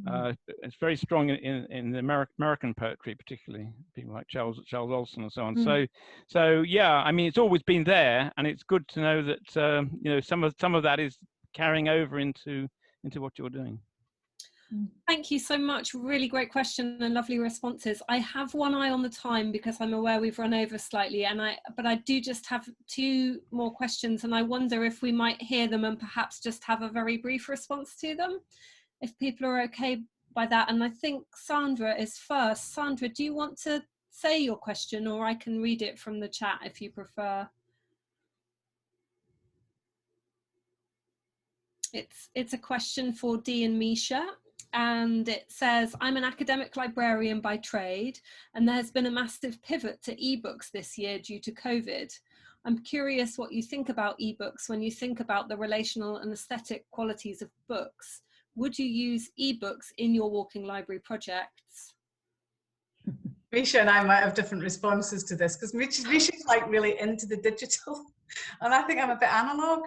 B: It's very strong in the American poetry, particularly people like Charles Olson and so on. So yeah, I mean, it's always been there, and it's good to know that you know, some of that is carrying over into what you're doing.
A: Thank you so much. Really great question and lovely responses. I have one eye on the time because I'm aware we've run over slightly, but I do just have 2 more questions, and I wonder if we might hear them and perhaps just have a very brief response to them, if people are okay by that. And I think Sandra is first. Sandra, do you want to say your question, or I can read it from the chat if you prefer? It's a question for Dee and Misha. and it says, I'm an academic librarian by trade, and there's been a massive pivot to ebooks this year due to COVID. I'm curious what you think about ebooks when you think about the relational and aesthetic qualities of books. Would you use ebooks in your walking library projects?
E: Misha and I might have different responses to this, because Misha's like really into the digital, and I think I'm a bit analog.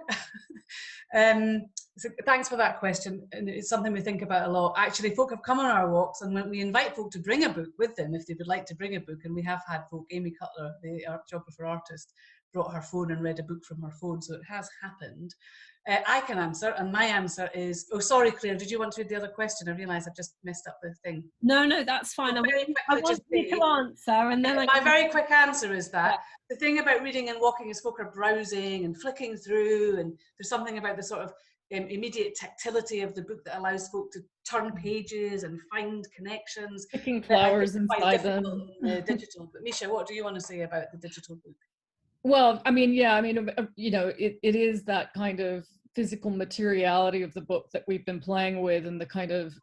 E: So thanks for that question, and it's something we think about a lot. Actually, folk have come on our walks, and when we invite folk to bring a book with them, if they would like to bring a book, and we have had folk, Amy Cutler, the art geographer artist, brought her phone and read a book from her phone, so it has happened. I can answer, and my answer is, oh, sorry, Claire, did you want to read the other question? I realise I've just messed up the thing.
A: No, that's fine. I want you to answer, and then
E: my very quick answer is that the thing about reading and walking is folk are browsing and flicking through, and there's something about the sort of immediate tactility of the book that allows folk to turn pages and find connections.
D: Picking flowers inside them.
E: In the digital. But Misha, what do you want to say about the digital book?
D: Well, I mean, yeah, I mean, you know, it is that kind of physical materiality of the book that we've been playing with, and the kind of,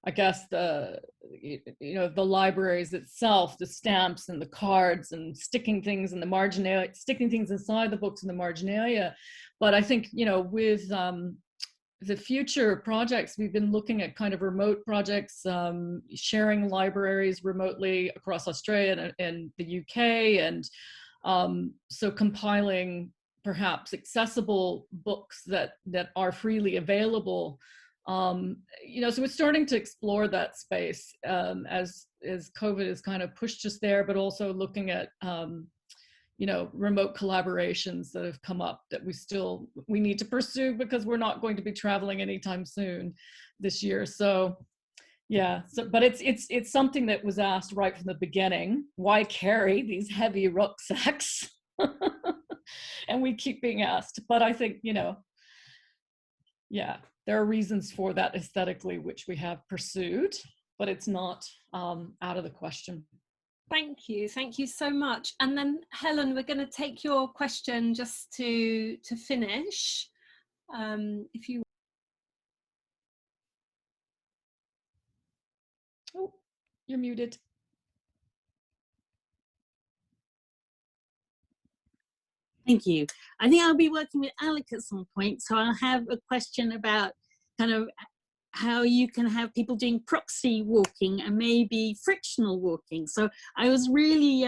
D: I guess, the, you know, the libraries itself, the stamps and the cards and sticking things in the marginalia, sticking things inside the books in the marginalia. But I think, you know, with the future projects, we've been looking at kind of remote projects, sharing libraries remotely across Australia and the UK, and so compiling perhaps accessible books that are freely available. You know, so we're starting to explore that space as COVID has kind of pushed us there, but also looking at you know, remote collaborations that have come up that we need to pursue, because we're not going to be traveling anytime soon this year. So yeah, so but it's something that was asked right from the beginning. Why carry these heavy rucksacks? And we keep being asked. But I think, you know, yeah, there are reasons for that aesthetically, which we have pursued, but it's not out of the question.
A: Thank you so much. And then Helen, we're going to take your question just to finish. If you.
D: Oh, you're muted.
H: Thank you. I think I'll be working with Alec at some point, so I'll have a question about kind of how you can have people doing proxy walking and maybe frictional walking. So I was really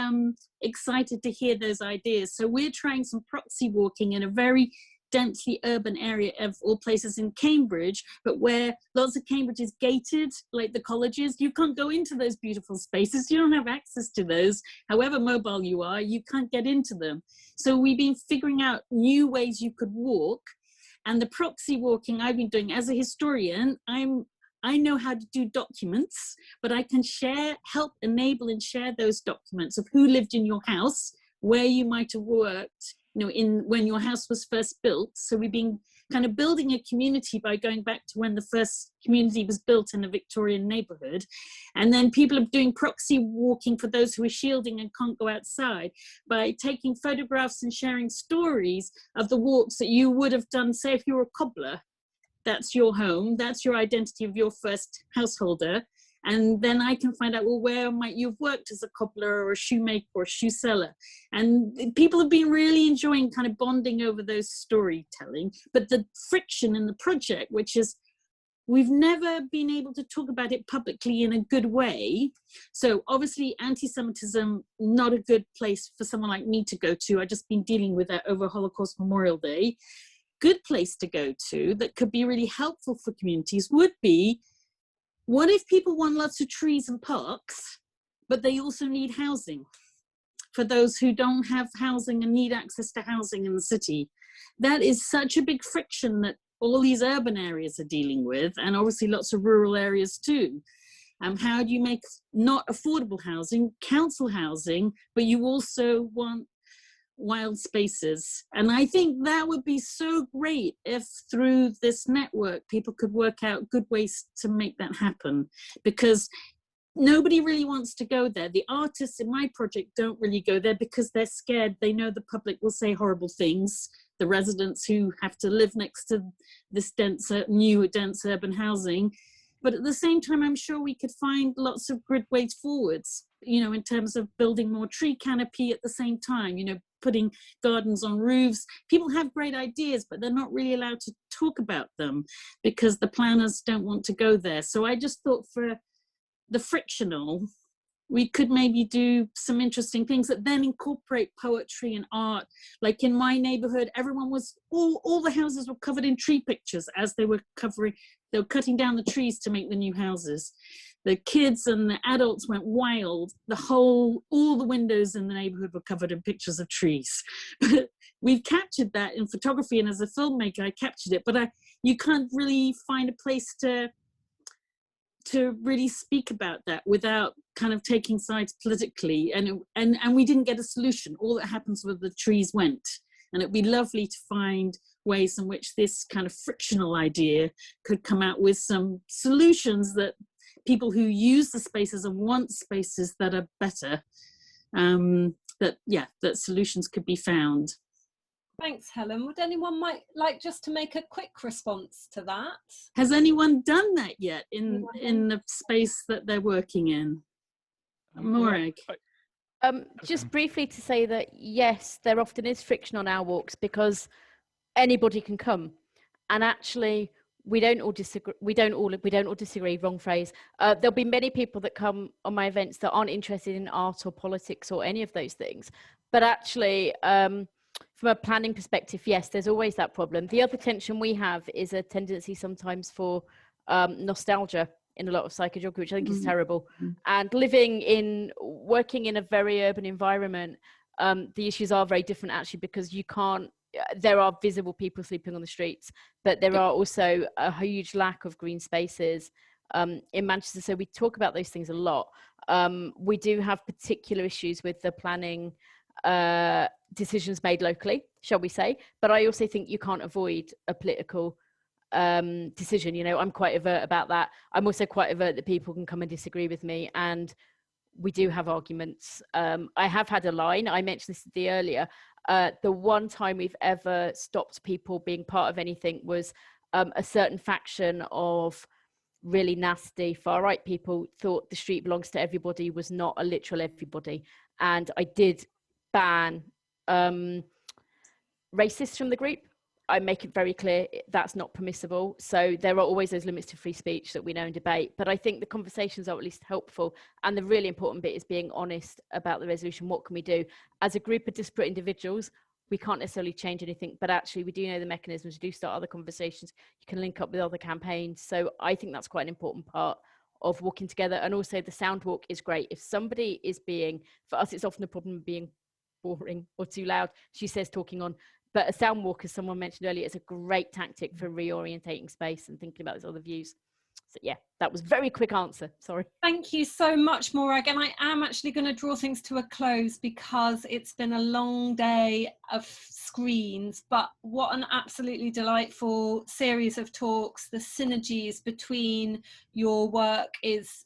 H: excited to hear those ideas. So we're trying some proxy walking in a very densely urban area of all places in Cambridge, but where lots of Cambridge is gated, like the colleges. You can't go into those beautiful spaces. You don't have access to those. However mobile you are, you can't get into them. So we've been figuring out new ways you could walk. And the proxy walking I've been doing as a historian, I know how to do documents, but I can help enable and share those documents of who lived in your house, where you might have worked, you know, when your house was first built. So we've been kind of building a community by going back to when the first community was built in a Victorian neighborhood. And then people are doing proxy walking for those who are shielding and can't go outside by taking photographs and sharing stories of the walks that you would have done. Say if you're a cobbler, that's your home, that's your identity of your first householder. And then I can find out, well, where might you have worked as a cobbler or a shoemaker or a shoe seller? And people have been really enjoying kind of bonding over those storytelling. But the friction in the project, which is we've never been able to talk about it publicly in a good way. So obviously anti-Semitism, not a good place for someone like me to go to. I've just been dealing with that over Holocaust Memorial Day. Good place to go to that could be really helpful for communities would be, what if people want lots of trees and parks, but they also need housing for those who don't have housing and need access to housing in the city? That is such a big friction that all these urban areas are dealing with, and obviously lots of rural areas too. How do you make not affordable housing, council housing, but you also want wild spaces? And I think that would be so great if through this network people could work out good ways to make that happen, because nobody really wants to go there. The artists in my project don't really go there because they're scared. They know the public will say horrible things. The residents who have to live next to this new dense urban housing, But at the same time, I'm sure we could find lots of good ways forwards, you know, in terms of building more tree canopy at the same time, you know, putting gardens on roofs. People have great ideas, but they're not really allowed to talk about them because the planners don't want to go there. So I just thought for the frictional, we could maybe do some interesting things that then incorporate poetry and art. Like in my neighborhood, everyone was, all the houses were covered in tree pictures as they were cutting down the trees to make the new houses. The kids and the adults went wild. All the windows in the neighborhood were covered in pictures of trees. We've captured that in photography, and as a filmmaker, I captured it, but you can't really find a place to really speak about that without kind of taking sides politically, and we didn't get a solution. All that happens was the trees went, and it'd be lovely to find ways in which this kind of frictional idea could come out with some solutions that people who use the spaces and want spaces that are better, that solutions could be found.
A: Thanks, Helen. Would anyone might like just to make a quick response to that?
H: Has anyone done that yet in the space that they're working in? Morag.
F: Just briefly to say that yes, there often is friction on our walks because anybody can come, and actually we don't all disagree. Wrong phrase. There'll be many people that come on my events that aren't interested in art or politics or any of those things, but actually. From a planning perspective, yes, there's always that problem. The other tension we have is a tendency sometimes for nostalgia in a lot of psychogeography, which I think is terrible. And working in a very urban environment, the issues are very different actually, because there are visible people sleeping on the streets, but there are also a huge lack of green spaces in Manchester. So we talk about those things a lot. We do have particular issues with the planning decisions made locally, shall we say, but I also think you can't avoid a political decision. You know, I'm quite overt about that. I'm also quite overt that people can come and disagree with me, and we do have arguments. I have had a line, I mentioned this earlier, the one time we've ever stopped people being part of anything was a certain faction of really nasty far-right people thought the street belongs to everybody was not a literal everybody, and I did ban racists from the group. I make it very clear that's not permissible. So there are always those limits to free speech that we know and debate, but I think the conversations are at least helpful, and the really important bit is being honest about the resolution. What can we do as a group of disparate individuals? We can't necessarily change anything, but actually we do know the mechanisms. We do start other conversations. You can link up with other campaigns. So I think that's quite an important part of walking together. And also the sound walk is great. If somebody is for us, it's often a problem of being boring or too loud. She says talking on, but a sound walk, as someone mentioned earlier, is a great tactic for reorientating space and thinking about those other views. So yeah, that was a very quick answer, sorry.
A: Thank you so much, Morag, and I am actually going to draw things to a close because it's been a long day of screens, but what an absolutely delightful series of talks. The synergies between your work is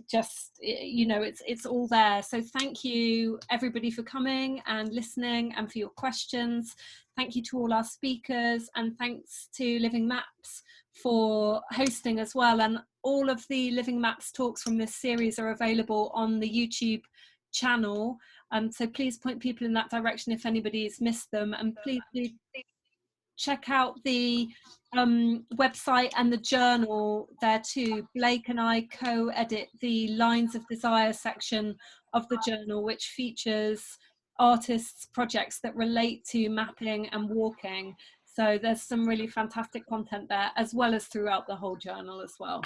A: just, you know, it's all there. So thank you everybody for coming and listening and for your questions. Thank you to all our speakers, and thanks to Livingmaps for hosting as well. And all of the Livingmaps talks from this series are available on the YouTube channel, so please point people in that direction if anybody's missed them, and please do check out the website and the journal there too. Blake and I co-edit the Lines of Desire section of the journal, which features artists' projects that relate to mapping and walking. So there's some really fantastic content there, as well as throughout the whole journal as well.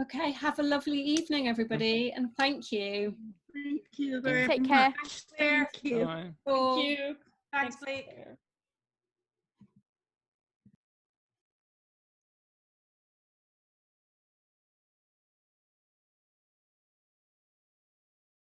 A: Okay, have a lovely evening, everybody, and thank you.
H: Thank you very much.
F: Take care.
E: Thank you.
H: Thank you.
B: Bye.
E: Thank you. Thanks, Blake.